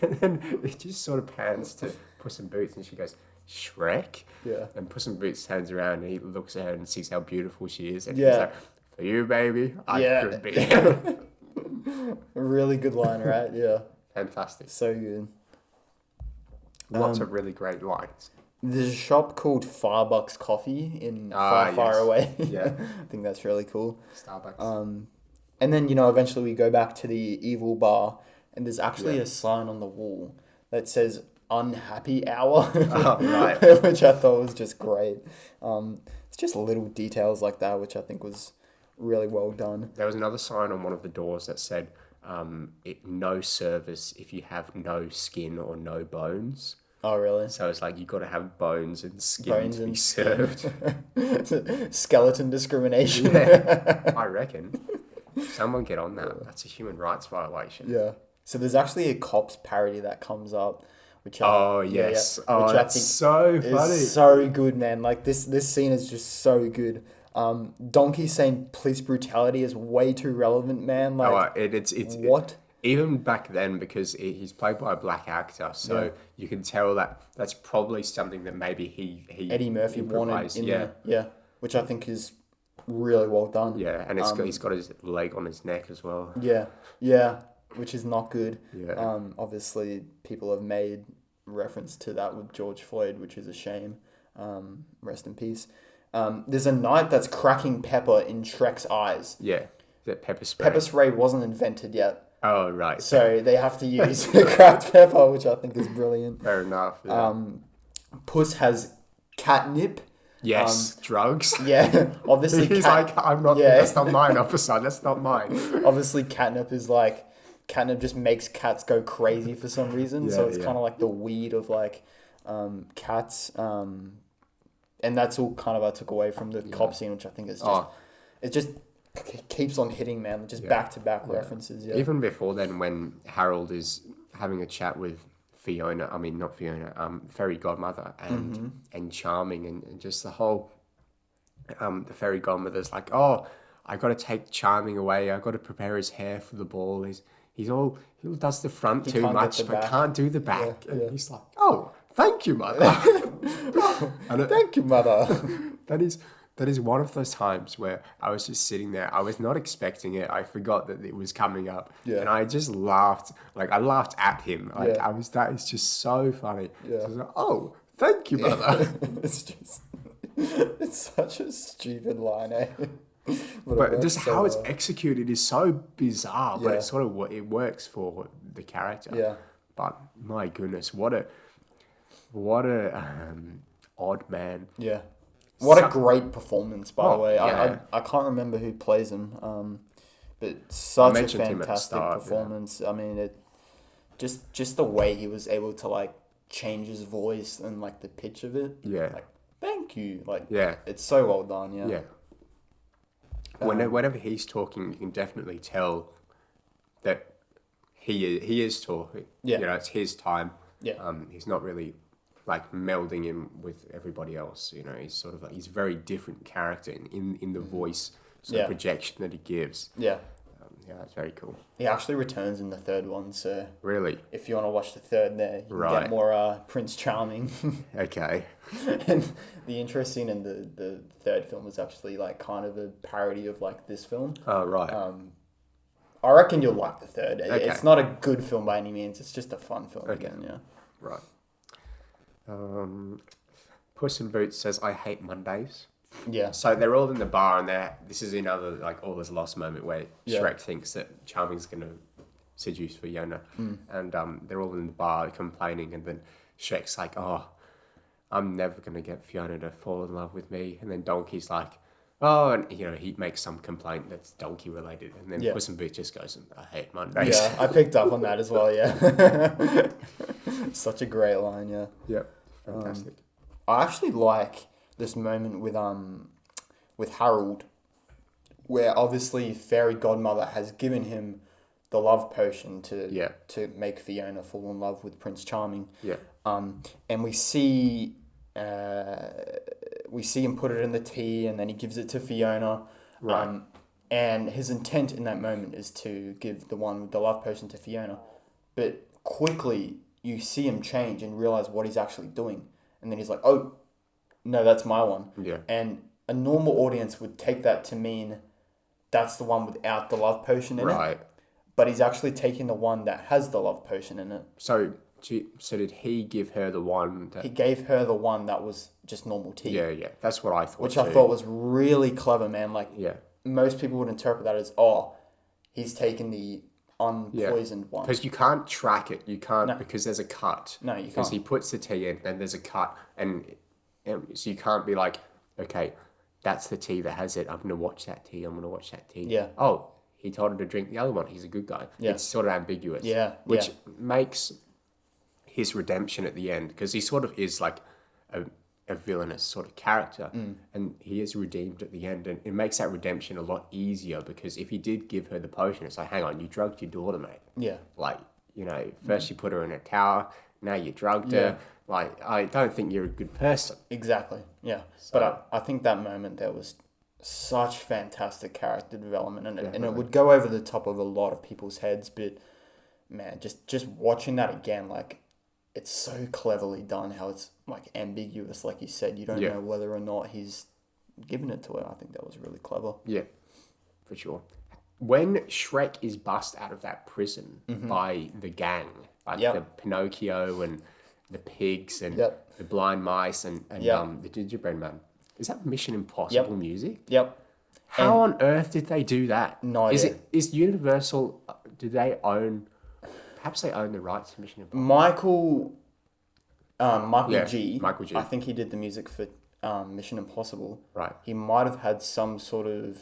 And then it just sort of pans to Puss in Boots and she goes, Shrek? Yeah. And Puss in Boots turns around and he looks at her and sees how beautiful she is. And Yeah. he's like, for you, baby, I could be. A really good line, right? Yeah. Fantastic. So good. Lots of really great lines. There's a shop called Firebucks Coffee in Ah, Far yes. Away. Yeah. I think that's really cool. Starbucks. And then, eventually we go back to the evil bar, and there's actually a sign on the wall that says, unhappy hour, right. which I thought was just great. It's just little details like that, which I think was really well done. There was another sign on one of the doors that said, no service if you have no skin or no bones. Oh, really? So it's like you got to have bones and skin Bones to be and served. Skeleton discrimination. Yeah, I reckon. Someone get on that. That's a human rights violation. Yeah. So there's actually a Cops parody that comes up, which Oh, yes. which I that's think so funny. is so good, man. Like this scene is just so good. Donkey saying police brutality is way too relevant, man. Like it's what? Even back then, because he's played by a black actor, so you can tell that that's probably something that maybe he Eddie Murphy wanted improvised. in there. Which I think is really well done. Yeah, and he's got his leg on his neck as well. Yeah, which is not good. Yeah. Obviously, people have made reference to that with George Floyd, which is a shame. Rest in peace. There's a knight that's cracking pepper in Shrek's eyes. Yeah, that pepper spray. Pepper spray wasn't invented yet. Oh, right. So they have to use cracked pepper, which I think is brilliant. Fair enough. Yeah. Puss has catnip. Yes, drugs. Yeah, obviously. He's like, I'm not. Yeah. That's not mine, officer. That's not mine. Obviously, catnip is like, catnip just makes cats go crazy for some reason. So it's kind of like the weed of like cats. And that's all kind of I took away from the cop scene, which I think is just it just keeps on hitting, man. Just back to back references. Yeah. Even before then, when Harold is having a chat with Fiona, fairy godmother and Charming and just the whole the fairy godmother's like, oh, I got to take Charming away. I got to prepare his hair for the ball. He does the front too much, but can't do the back. And he's like, oh, thank you, mother. Thank you, mother. That is one of those times where I was just sitting there. I was not expecting it. I forgot that it was coming up. Yeah. And I just laughed. Like, I laughed at him. Like, that is just so funny. Yeah. So I was like, oh, thank you, mother. It's such a stupid line, eh? But just how it's executed is so bizarre, but it's sort of it works for the character. Yeah. But my goodness, what a odd man. Yeah. What a great performance, by the way. Yeah. I can't remember who plays him, but such a fantastic performance. Yeah. I mean, it just the way he was able to like change his voice and like the pitch of it. Yeah. Like, thank you. Like, it's so well done. Yeah. Yeah. Whenever he's talking, you can definitely tell that he is talking. Yeah. You know, it's his time. Yeah. He's not really like melding in with everybody else. You know, he's sort of like, he's a very different character in the voice sort of projection that he gives. Yeah. That's very cool. He actually returns in the third one, so really, if you want to watch the third, there you can get more Prince Charming. Okay. And the intro scene in the third film is actually like kind of a parody of like this film. Oh right. I reckon you'll like the third. Okay. It's not a good film by any means. It's just a fun film again. Yeah. Right. Puss in Boots says, "I hate Mondays." Yeah. So they're all in the bar, and this is another like all is lost moment where Shrek thinks that Charming's going to seduce Fiona, and they're all in the bar complaining, and then Shrek's like, "Oh, I'm never going to get Fiona to fall in love with me," and then Donkey's like, "Oh," and he makes some complaint that's donkey related, and then Puss in Boots just goes, "I hate Mondays." Yeah, I picked up on that as well. Yeah. Such a great line. Yeah. Yep. Fantastic. I actually like this moment with Harold, where obviously fairy godmother has given him the love potion to make Fiona fall in love with Prince Charming. Yeah. And we see him put it in the tea, and then he gives it to Fiona. Right. And his intent in that moment is to give the one with the love potion to Fiona, but quickly you see him change and realize what he's actually doing, and then he's like, "Oh, no, that's my one." Yeah. And a normal audience would take that to mean that's the one without the love potion in it. Right. But he's actually taking the one that has the love potion in it. So did he give her the one that... He gave her the one that was just normal tea. Yeah. That's what I thought. Which I thought was really clever, man. Like, most people would interpret that as, he's taken the unpoisoned one. Because you can't track it. You can't, No. because there's a cut. No, you Because can't. he puts the tea in, then there's a cut. And so you can't be like, okay, that's the tea that has it. I'm going to watch that tea. I'm going to watch that tea. Yeah. Oh, he told her to drink the other one. He's a good guy. Yeah. It's sort of ambiguous. Yeah, Which yeah. makes his redemption at the end, because he sort of is like a villainous sort of character, and he is redeemed at the end, and it makes that redemption a lot easier, because if he did give her the potion, it's like, hang on, you drugged your daughter, mate. Yeah. Like, you know, first you put her in a tower, now you drugged Yeah. her. Like, I don't think you're a good person. Exactly. Yeah. But I think that moment there was such fantastic character development, and it would go over the top of a lot of people's heads, but man, just watching that again, like, it's so cleverly done how it's like ambiguous, like you said. You don't know whether or not he's given it to her. I think that was really clever. Yeah, for sure. When Shrek is bust out of that prison by the gang, like the Pinocchio and the pigs and the blind mice and the gingerbread man, is that Mission Impossible music? Yep. How on earth did they do that? No Is idea. Is Universal? Do they own? Perhaps they own the rights to Mission Impossible. Michael G. Michael G. I think he did the music for Mission Impossible. Right. He might have had some sort of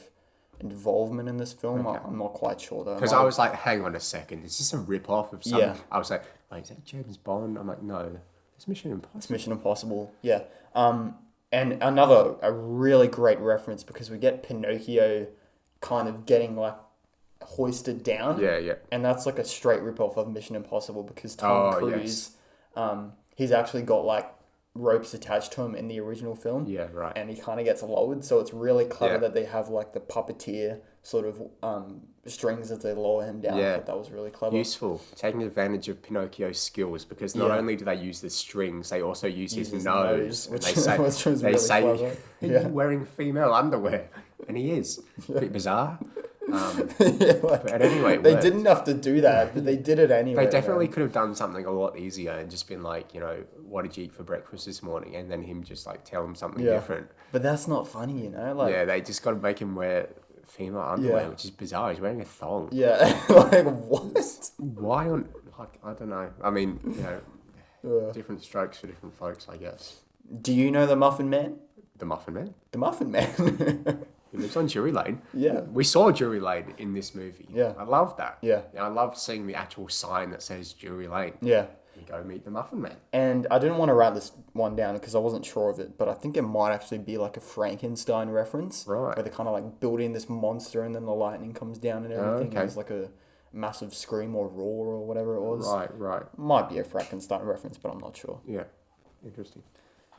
involvement in this film. I'm not quite sure though. Because I was like, hang on a second, is this a rip-off of something? Yeah. I was like, wait, is that James Bond? I'm like, no, it's Mission Impossible. It's Mission Impossible. Yeah. And a really great reference, because we get Pinocchio kind of getting like hoisted down. Yeah. And that's like a straight rip-off of Mission Impossible, because Tom Cruise, he's actually got like ropes attached to him in the original film. Yeah, right. And he kind of gets lowered, so it's really clever Yeah. that they have like the puppeteer sort of strings as they lower him down. Yeah. I thought that was really clever. Useful. Taking advantage of Pinocchio's skills, because not only do they use the strings, they also use his nose. And which, they say, which was really clever. are Yeah. you wearing female underwear? And he is. A bit bizarre. But anyway, it they worked. didn't have to do that, but they did it anyway. They definitely man. could have done something a lot easier and just been like, you know, what did you eat for breakfast this morning? And then him just like tell him something different. But that's not funny, you know? Like, Yeah, they just got to make him wear female underwear, which is bizarre. He's wearing a thong. Yeah, like what? Why on? Like, I don't know. I mean, you know, different strokes for different folks, I guess. Do you know the Muffin Man? The Muffin Man. The Muffin Man. He lives on Drury Lane. Yeah. We saw Drury Lane in this movie. Yeah. I love that. Yeah. I love seeing the actual sign that says Drury Lane. Yeah. You go meet the Muffin Man. And I didn't want to write this one down because I wasn't sure of it, but I think it might actually be like a Frankenstein reference. Right. Where they're kind of like building this monster and then the lightning comes down and everything. okay. And there's like a massive scream or roar or whatever it was. Right. Might be a Frankenstein reference, but I'm not sure. Yeah. Interesting.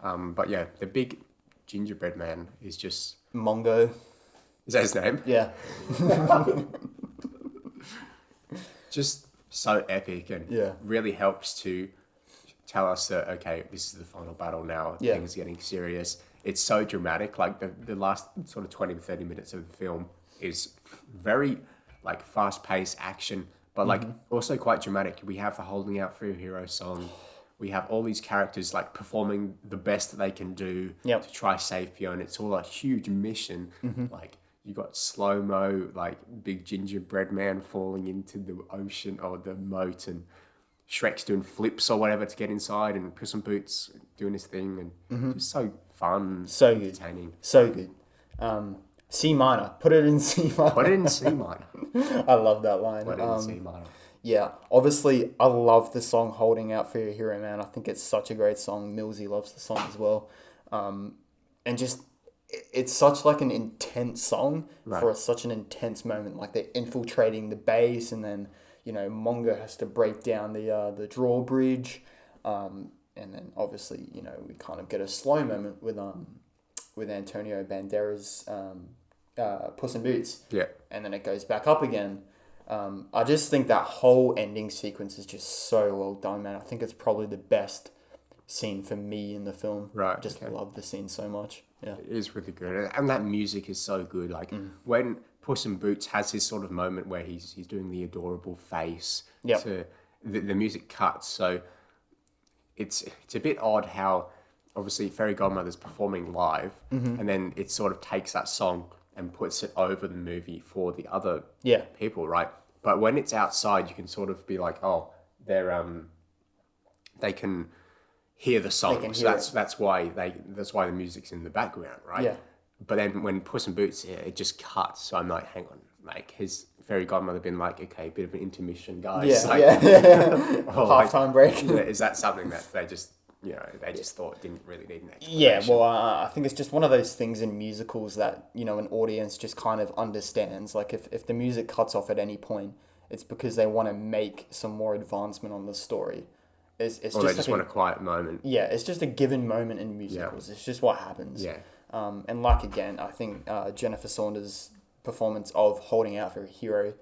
But yeah, the big gingerbread man is just... Mongo. Is that his name? Yeah. Just so epic and really helps to tell us that, okay, this is the final battle now. Yeah. Things are getting serious. It's so dramatic. Like the last sort of 20 to 30 minutes of the film is very like fast-paced action, but like also quite dramatic. We have the Holding Out for Your Hero song. We have all these characters like performing the best that they can do to try save Fiona. It's all a huge mission. Like you got slow-mo, like big gingerbread man falling into the ocean or the moat, and Shrek's doing flips or whatever to get inside, and Puss in Boots doing his thing, and just so fun, So good. entertaining. So good. C minor. Put it in C minor. Put it in C minor. I love that line. Put it in C minor. Yeah, obviously, I love the song Holding Out for Your Hero, man. I think it's such a great song. Millsy loves the song as well. And just, it's such like an intense song for such an intense moment. Like they're infiltrating the base, and then, you know, Mongo has to break down the drawbridge. And then obviously, you know, we kind of get a slow moment with Antonio Banderas' Puss in Boots. Yeah. And then it goes back up again. I just think that whole ending sequence is just so well done, man. I think it's probably the best scene for me in the film. Right, I just love the scene so much. Yeah. It is really good. And that music is so good. Like when Puss in Boots has his sort of moment where he's doing the adorable face, to the music cuts. So it's a bit odd how obviously Fairy Godmother's performing live, and then it sort of takes that song and puts it over the movie for the other people, right? But when it's outside, you can sort of be like, oh, they can hear the song. can So hear that's why the music's in the background, right? Yeah. But then when Puss in Boots here, it just cuts. So I'm like, hang on, like his fairy godmother been like, okay, bit of an intermission, guys. Yeah, like, halftime break. Is that something that they just thought didn't really need an explanation? Yeah, well, I think it's just one of those things in musicals that, an audience just kind of understands. Like, if the music cuts off at any point, it's because they want to make some more advancement on the story. It's or they just want a quiet moment. Yeah, it's just a given moment in musicals. Yeah. It's just what happens. Yeah. And like, again, I think Jennifer Saunders' performance of holding out for a hero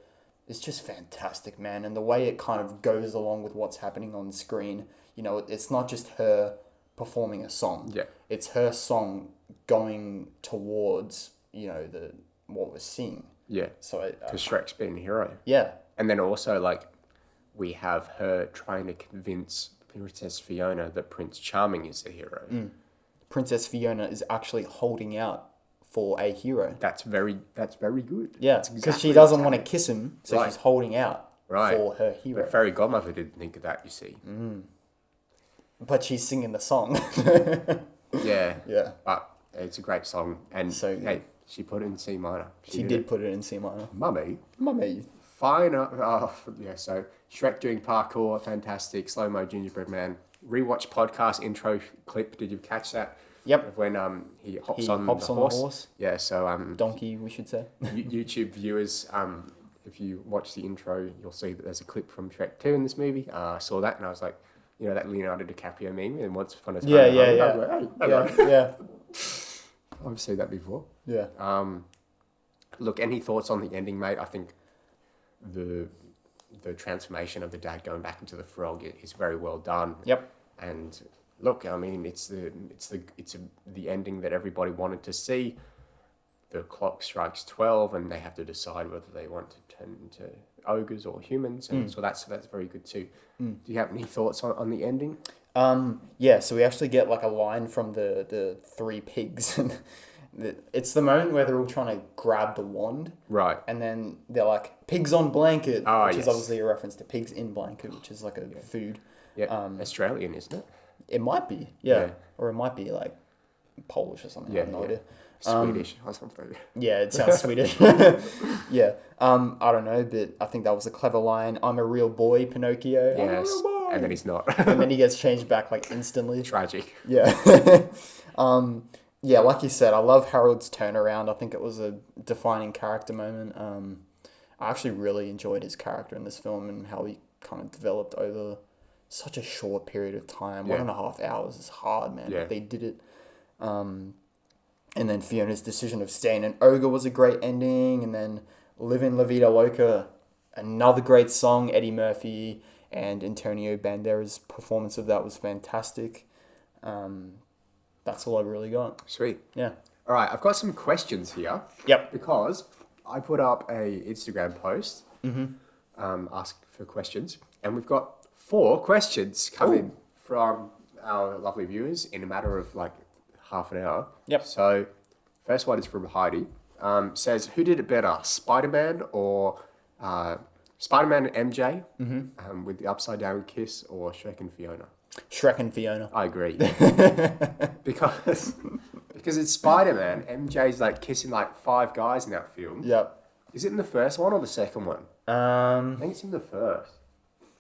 is just fantastic, man. And the way it kind of goes along with what's happening on screen, it's not just her performing a song. Yeah. It's her song going towards, what we're seeing. Yeah. So because Shrek's been a hero. Yeah. And then also, like, we have her trying to convince Princess Fiona that Prince Charming is the hero. Princess Fiona is actually holding out for a hero. That's very good. Yeah, because she doesn't want to kiss him, so she's holding out for her hero. But Fairy Godmother didn't think of that, you see. But she's singing the song. Yeah. Yeah. But it's a great song. And hey, she put it in C minor. She did put it in C minor. Mummy. Fine. So Shrek doing parkour, fantastic. Slow-mo gingerbread man. Rewatch podcast intro clip. Did you catch that? Yep. When he hops on the horse. Yeah, so... donkey, we should say. YouTube viewers, if you watch the intro, you'll see that there's a clip from Shrek 2 in this movie. I saw that and I was like, that Leonardo DiCaprio meme and Once Upon a Time. Yeah. I've seen that before. Yeah. Look, any thoughts on the ending, mate? I think the transformation of the dad going back into the frog is very well done. Yep. And look, I mean, it's the ending that everybody wanted to see. The clock strikes 12, and they have to decide whether they want to turn into ogres or humans, and so that's very good too. Do you have any thoughts on the ending? Yeah, so we actually get like a line from the three pigs. It's the moment where they're all trying to grab the wand. Right. And then they're like, pigs on blanket, which yes. is obviously a reference to pigs in blanket, which is like a food. Yeah, Australian, isn't it? It might be, yeah. Or it might be like Polish or something, I have no idea. Swedish or something. Yeah, it sounds Swedish. Yeah. I don't know, but I think that was a clever line. I'm a real boy, Pinocchio. Yes, I'm a real boy. and then he's not. And then he gets changed back like instantly. Tragic. Yeah. Yeah, like you said, I love Harold's turnaround. I think it was a defining character moment. I actually really enjoyed his character in this film and how he kind of developed over such a short period of time. 1.5 hours is hard, man. Yeah. But they did it. And then Fiona's decision of staying an ogre was a great ending. And then Livin' La Vida Loca, another great song. Eddie Murphy and Antonio Banderas' performance of that was fantastic. That's all I really got. Sweet. Yeah. All right, I've got some questions here. Yep. Because I put up a Instagram post, ask for questions, and we've got 4 questions coming from our lovely viewers in a matter of like half an hour. Yep. So, first one is from Heidi. Says, who did it better, Spider-Man or Spider-Man and MJ with the upside down kiss, or Shrek and Fiona? Shrek and Fiona. I agree. because it's Spider-Man. MJ's like kissing like 5 guys in that film. Yep. Is it in the first one or the second one? I think it's in the first.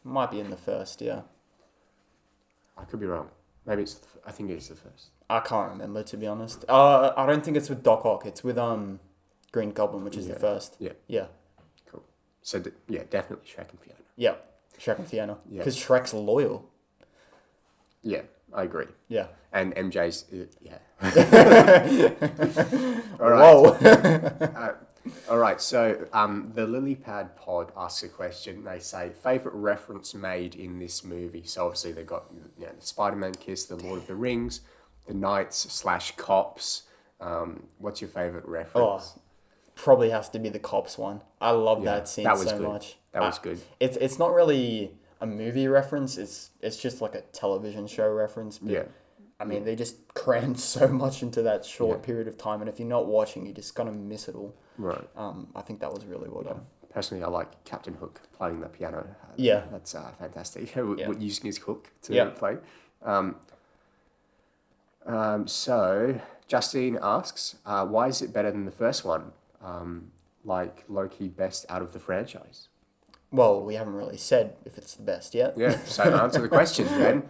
Might be in the first, yeah. I could be wrong. Maybe it's. I think it's the first. I can't remember, to be honest. I don't think it's with Doc Ock. It's with Green Goblin, which is the first. Yeah. Yeah. Cool. So definitely Shrek and Fiona. Yeah. Shrek and Fiona. Yeah. Because Shrek's loyal. Yeah, I agree. Yeah. And MJ's, yeah. All right. Whoa. All right, so the Lilypad pod asks a question. They say, favourite reference made in this movie? So obviously they've got the Spider-Man kiss, the Lord of the Rings, the Knights/Cops. What's your favourite reference? Probably has to be the Cops one. I love that scene so much. That was good. It's not really a movie reference. It's just like a television show reference. But I mean, they just crammed so much into that short period of time, and if you're not watching, you're just gonna miss it all. Right. I think that was really well done. personally, I like Captain Hook playing the piano. Yeah. That's fantastic. Yeah. Using his hook to Yeah. play. So Justine asks, why is it better than the first one? Like low-key best out of the franchise. Well, we haven't really said if it's the best yet. Yeah, so answer the question then.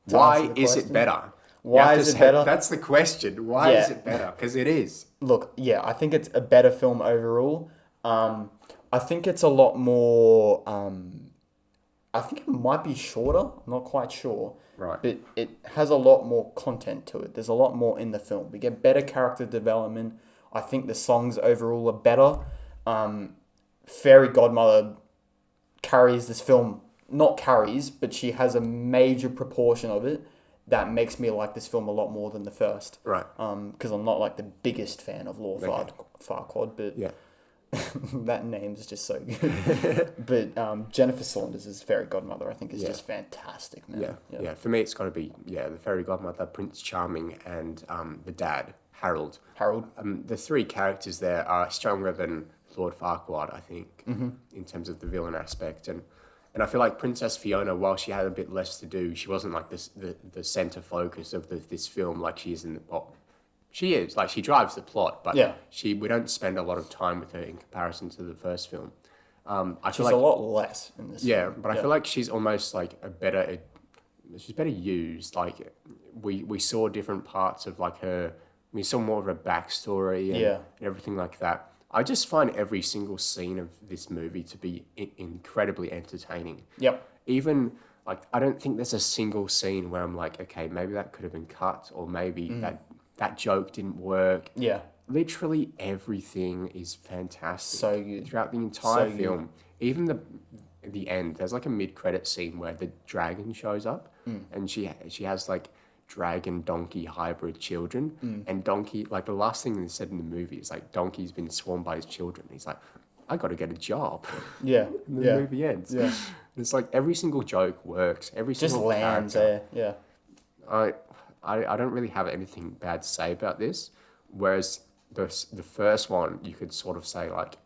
To Why answer the is question. it better? Why You have is to it say- better? That's the question. Why is Yeah. it better? Because it is. Look, yeah, I think it's a better film overall. I think it's a lot more. I think it might be shorter. I'm not quite sure. Right. But it has a lot more content to it. There's a lot more in the film. We get better character development. I think the songs overall are better. Fairy Godmother carries this film. Not carries, but she has a major proportion of it that makes me like this film a lot more than the first. Right. Because I'm not like the biggest fan of Lord Farquaad, but Yeah. that name is just so good. But Jennifer Saunders as Fairy Godmother, I think, is just fantastic, man. Yeah. For me, it's got to be the fairy godmother, Prince Charming, and the dad, Harold. Harold. The three characters there are stronger than Lord Farquaad, I think, in terms of the villain aspect. And I feel like Princess Fiona, while she had a bit less to do, she wasn't like the center focus of this film like she is in the pop. She is, like, she drives the plot, but we don't spend a lot of time with her in comparison to the first film. She's a lot less in this film. But I feel like she's almost like she's better used. Like, we saw different parts of like her, we saw more of her backstory and everything like that. I just find every single scene of this movie to be incredibly entertaining. Yep. Even, like, I don't think there's a single scene where I'm like, okay, maybe that could have been cut, or maybe that joke didn't work. Yeah. Literally everything is fantastic. So good. Throughout the entire film. Even the end, there's like a mid-credit scene where the dragon shows up and she has like dragon donkey hybrid children, and donkey, like, the last thing they said in the movie is like, donkey's been swarmed by his children. He's like, I got to get a job. Yeah. And the movie ends. Yeah. It's like every single joke works. Every Just single lands character. there. Yeah. I don't really have anything bad to say about this, whereas the first one, you could sort of say, like,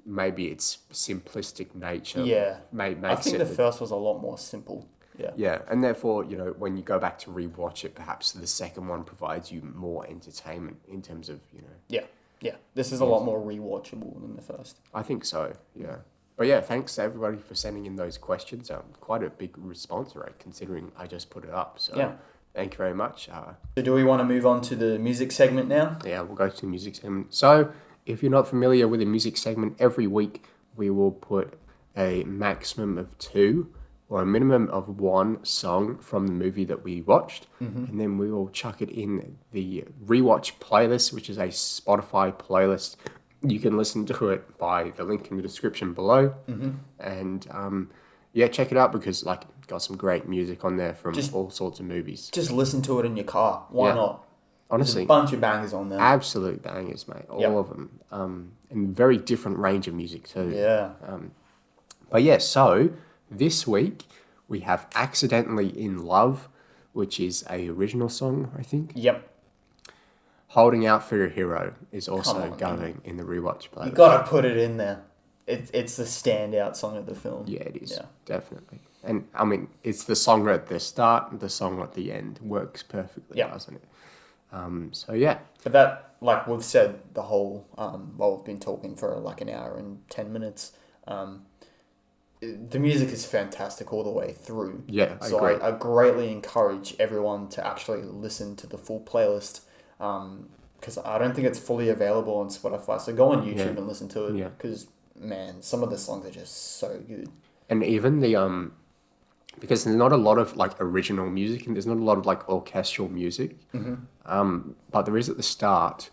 maybe its simplistic nature makes I think it... the first was a lot more simple. Yeah. Yeah, and therefore, when you go back to rewatch it, perhaps the second one provides you more entertainment in terms of, Yeah. This is a lot more rewatchable than the first. I think so, yeah. But yeah, thanks to everybody for sending in those questions. Quite a big response rate considering I just put it up. So thank you very much. So do we want to move on to the music segment now? Yeah, we'll go to the music segment. So if you're not familiar with the music segment, every week we will put a maximum of 2 or a minimum of 1 song from the movie that we watched, and then we will chuck it in the Rewatch playlist, which is a Spotify playlist. You can listen to it by the link in the description below, and check it out because, like, it's got some great music on there from all sorts of movies. Just listen to it in your car. Why not? Honestly, There's a bunch of bangers on there. Absolute bangers, mate. All of them, and very different range of music too. Yeah. But yeah, so this week we have Accidentally in Love, which is a original song, I think. Yep. Holding Out for Your Hero is also going in the Rewatch playlist. You gotta put it in there. It's the standout song of the film. Yeah, it is. Yeah. Definitely. And I mean, it's the song at the start, the song at the end. Works perfectly, doesn't it? So yeah. But that, like we've said, the whole, we've been talking for like an hour and 10 minutes. The music is fantastic all the way through. Yeah, I so agree. I greatly encourage everyone to actually listen to the full playlist, because I don't think it's fully available on Spotify. So go on YouTube and listen to it, because man, some of the songs are just so good. And even the because there's not a lot of like original music and there's not a lot of like orchestral music, but there is at the start.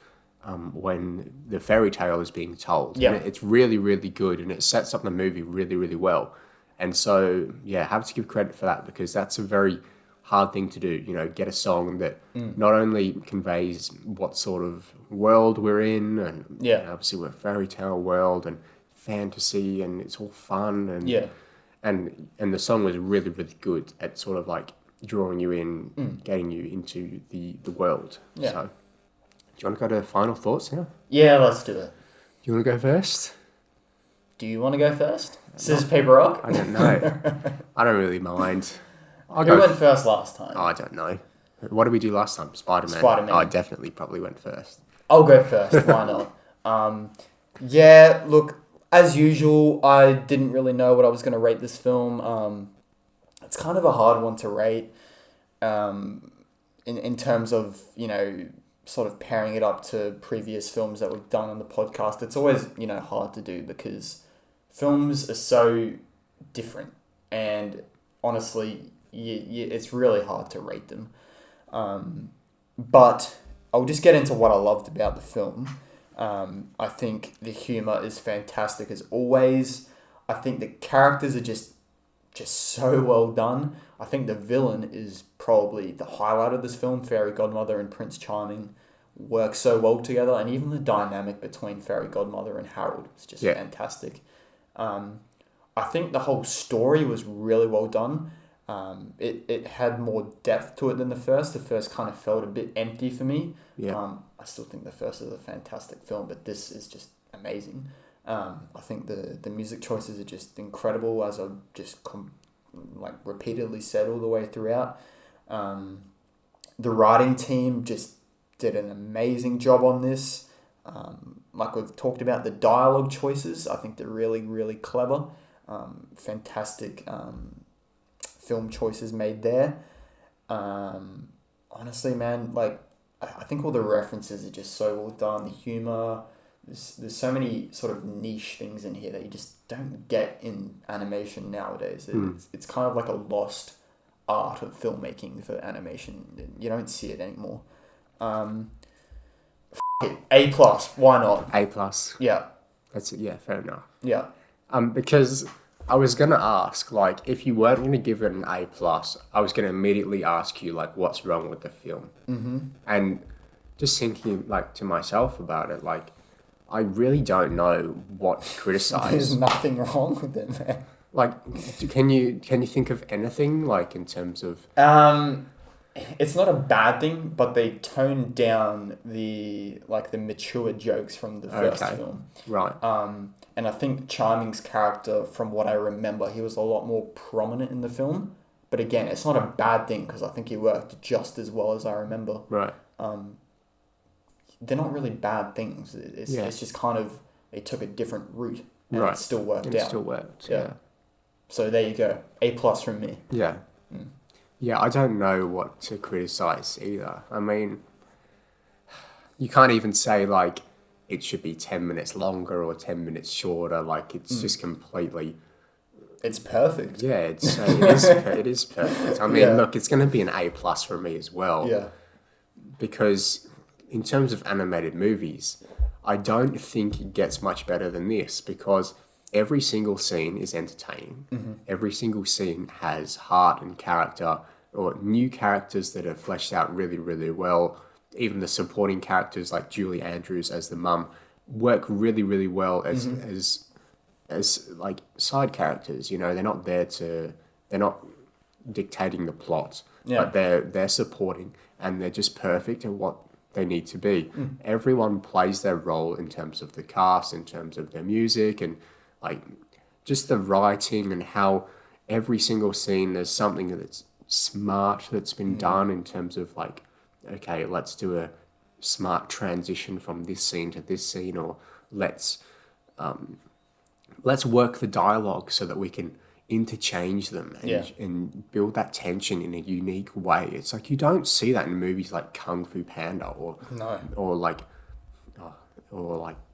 When the fairy tale is being told. Yeah. And it's really, really good and it sets up the movie really, really well. And so, yeah, have to give credit for that because that's a very hard thing to do, get a song that not only conveys what sort of world we're in and obviously we're a fairy tale world and fantasy and it's all fun and the song was really, really good at sort of like drawing you in, getting you into the world. Yeah. So, do you want to go to final thoughts now? Yeah, let's do it. Do you want to go first? Do you want to go first? Scissors, paper, rock? I don't know. I don't really mind. Who went first last time? Oh, I don't know. What did we do last time? Spider-Man. Spider-Man. Oh, I definitely probably went first. I'll go first. Why not? Yeah, look, as usual, I didn't really know what I was going to rate this film. It's kind of a hard one to rate in terms of, sort of pairing it up to previous films that we've done on the podcast. It's always, hard to do because films are so different. And honestly, it's really hard to rate them. But I'll just get into what I loved about the film. I think the humor is fantastic as always. I think the characters are just so well done. I think the villain is probably the highlight of this film. Fairy Godmother and Prince Charming work so well together, and even the dynamic between Fairy Godmother and Harold is just fantastic. I think the whole story was really well done. It had more depth to it than the first. The first kind of felt a bit empty for me. Yeah. I still think the first is a fantastic film, but this is just amazing. I think the music choices are just incredible, as I've just repeatedly said all the way throughout. The writing team just did an amazing job on this. Like we've talked about, the dialogue choices, I think they're really, really clever. Fantastic film choices made there. Honestly, man, I think all the references are just so well done. The humor, there's so many sort of niche things in here that you just don't get in animation nowadays. It's kind of like a lost art of filmmaking for animation. You don't see it anymore. A+, why not? A+. Yeah. That's it. Yeah, fair enough. Yeah. Because I was gonna ask, if you weren't gonna give it an A+, I was gonna immediately ask you, what's wrong with the film? Mm-hmm. And just thinking, to myself about it, I really don't know what to criticize. There's nothing wrong with it, man. Can you think of anything, in terms of... It's not a bad thing, but they toned down the mature jokes from the first film. Right. And I think Charming's character, from what I remember, he was a lot more prominent in the film. But again, it's not a bad thing because I think he worked just as well as I remember. Right. They're not really bad things. It's just kind of, they took a different route and right. it still worked out. It still worked, yeah. So there you go. A+ from me. Yeah. Yeah, I don't know what to criticize either. I mean, you can't even say, it should be 10 minutes longer or 10 minutes shorter. It's just completely... It's perfect. Yeah, it is perfect. I mean, look, it's going to be an A+ for me as well. Yeah. Because in terms of animated movies, I don't think it gets much better than this because every single scene is entertaining. Mm-hmm. Every single scene has heart and character, or new characters that are fleshed out really, really well. Even the supporting characters like Julie Andrews as the mum work really, really well as side characters. They're not they're not dictating the plot, but they're supporting and they're just perfect at what they need to be. Everyone plays their role in terms of the cast, in terms of their music, and just the writing and how every single scene there's something that's smart that's been done in terms of okay, let's do a smart transition from this scene to this scene, or let's work the dialogue so that we can interchange them and build that tension in a unique way. It's you don't see that in movies like Kung Fu Panda or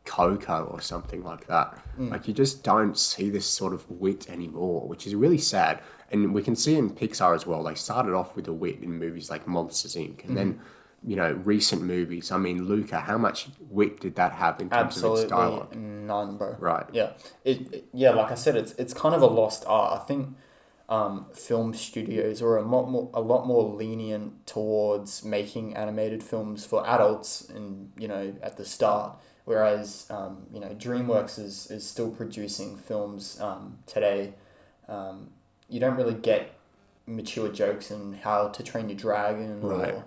Coco or something like that. You just don't see this sort of wit anymore, which is really sad. And we can see in Pixar as well. They started off with the wit in movies like Monsters Inc. And then, recent movies. I mean, Luca, how much wit did that have in terms of its dialogue? Absolutely none, bro. Right. Yeah. Like I said, it's kind of a lost art. I think film studios are a lot more lenient towards making animated films for adults, and at the start. Whereas, DreamWorks is still producing films today. You don't really get mature jokes in How to Train Your Dragon, right. or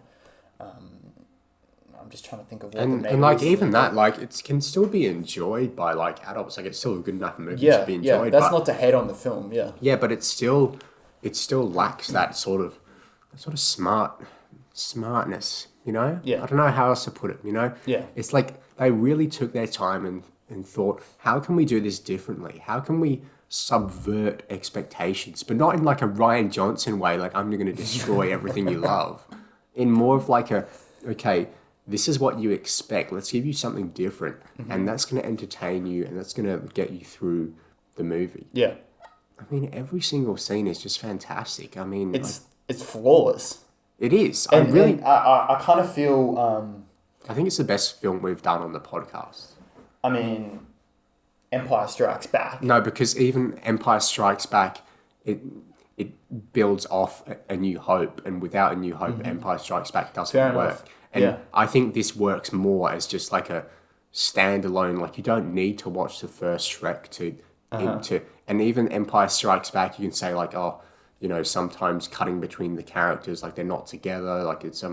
I'm just trying to think of what and like even that, like it can still be enjoyed by like adults. Like it's still a good enough movie to be enjoyed. That's not to hate on the film. Yeah. Yeah, but it still lacks that sort of smartness. You know. Yeah. I don't know how else to put it. You know. Yeah. It's like they really took their time and thought, how can we do this differently? How can we subvert expectations, but not in like a Ryan Johnson way, like I'm going to destroy everything you love. In more of like okay, this is what you expect. Let's give you something different, and that's going to entertain you, and that's going to get you through the movie. Yeah. I mean, every single scene is just fantastic. I mean, it's flawless. It is. And I kind of feel. I think it's the best film we've done on the podcast. I mean, Empire Strikes Back. No, because even Empire Strikes Back, it builds off A New Hope, and without A New Hope, Empire Strikes Back doesn't work. And I think this works more as just like a standalone. Like you don't need to watch the first Shrek to, and even Empire Strikes Back, you can say like, oh, you know, sometimes cutting between the characters, like they're not together. Like it's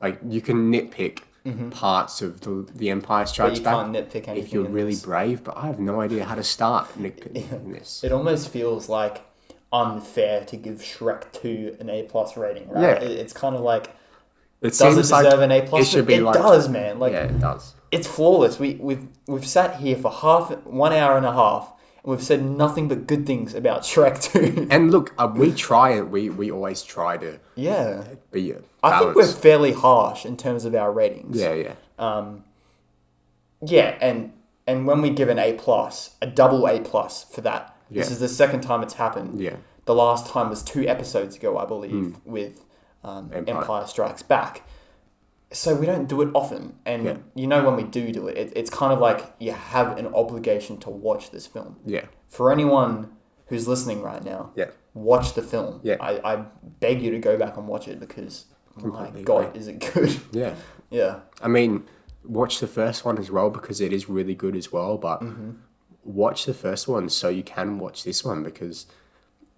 like you can nitpick parts of the Empire Strikes Back. Can't nitpick anything if you're really brave, but I have no idea how to start nitpicking this. It almost feels like unfair to give Shrek 2 an A+ rating, right? Yeah. It's kind of like, it does it deserve an A+? It should be like, does, man. Like, yeah, it does. It's flawless. We've sat here for 1 hour and a half, and we've said nothing but good things about Shrek 2. And look, we try it. We always try to be balanced. I think we're fairly harsh in terms of our ratings. Yeah. And when we give an A+, a double A+ for that. Yeah. This is the second time it's happened. Yeah. The last time was 2 episodes ago, I believe, with Empire Strikes Back. So we don't do it often. And you know when we do it, it's kind of like you have an obligation to watch this film. Yeah. For anyone who's listening right now, watch the film. Yeah. I beg you to go back and watch it because, Completely my God, agree. is it good? Yeah. Yeah. I mean, watch the first one as well because it is really good as well. But watch the first one so you can watch this one because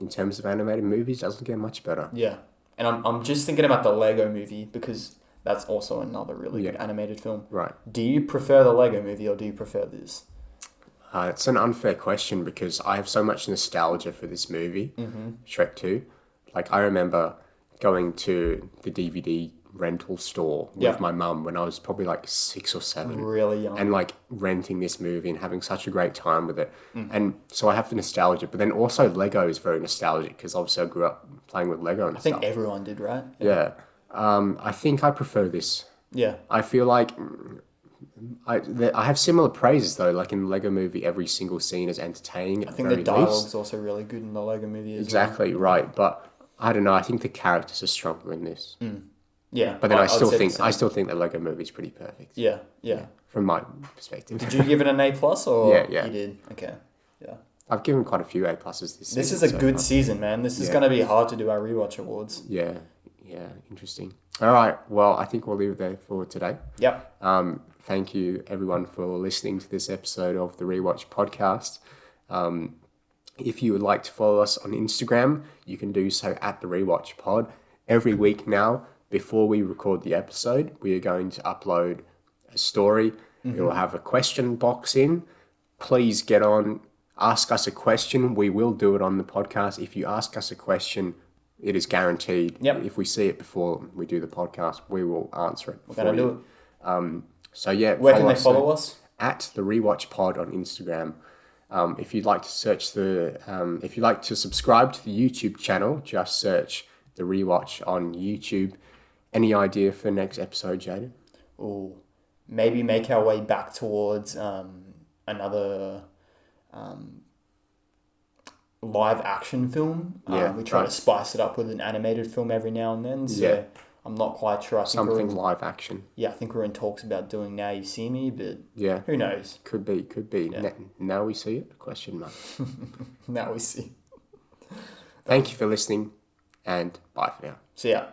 in terms of animated movies, it doesn't get much better. Yeah. And I'm just thinking about the Lego movie because that's also another really good animated film. Right. Do you prefer the Lego movie or do you prefer this? It's an unfair question because I have so much nostalgia for this movie, Shrek 2. Like, I remember going to the DVD rental store with my mum when I was probably like 6 or 7. Really young. And like renting this movie and having such a great time with it. And so I have the nostalgia, but then also Lego is very nostalgic because obviously I grew up playing with Lego and stuff. I think everyone did, right? Yeah. I think I prefer this. Yeah. I feel like I have similar praises though. Like in the Lego movie, every single scene is entertaining. I think the dialogue's also really good in the Lego movie as exactly well. Right, but I don't know. I think the characters are stronger in this. Yeah, but then I still think the Lego movie is pretty perfect. Yeah. From my perspective. Did you give it an A+ or yeah. You did? Okay. Yeah. I've given quite a few A+ this season. This is a good season, man. This is going to be hard to do our Rewatch Awards. Yeah. Interesting. All right. Well, I think we'll leave it there for today. Yep. Thank you everyone for listening to this episode of the Rewatch podcast. If you would like to follow us on Instagram, you can do so at the Rewatch Pod. Every week now, before we record the episode, we are going to upload a story. It will have a question box in. Please get on, ask us a question. We will do it on the podcast. If you ask us a question, it is guaranteed. Yep. If we see it before we do the podcast, we will answer it. We're going to do it. So yeah. Where can they follow us? At the Rewatch Pod on Instagram. If you'd like to if you'd like to subscribe to the YouTube channel, just search the Rewatch on YouTube. Any idea for next episode, Jaden? Or maybe make our way back towards another live action film. We try to spice it up with an animated film every now and then. So I'm not quite sure. Something live action. Yeah, I think we're in talks about doing Now You See Me, but who knows? Could be. Yeah. Now we see it? Question mark. Now we see. Thank you for listening, and bye for now. See ya.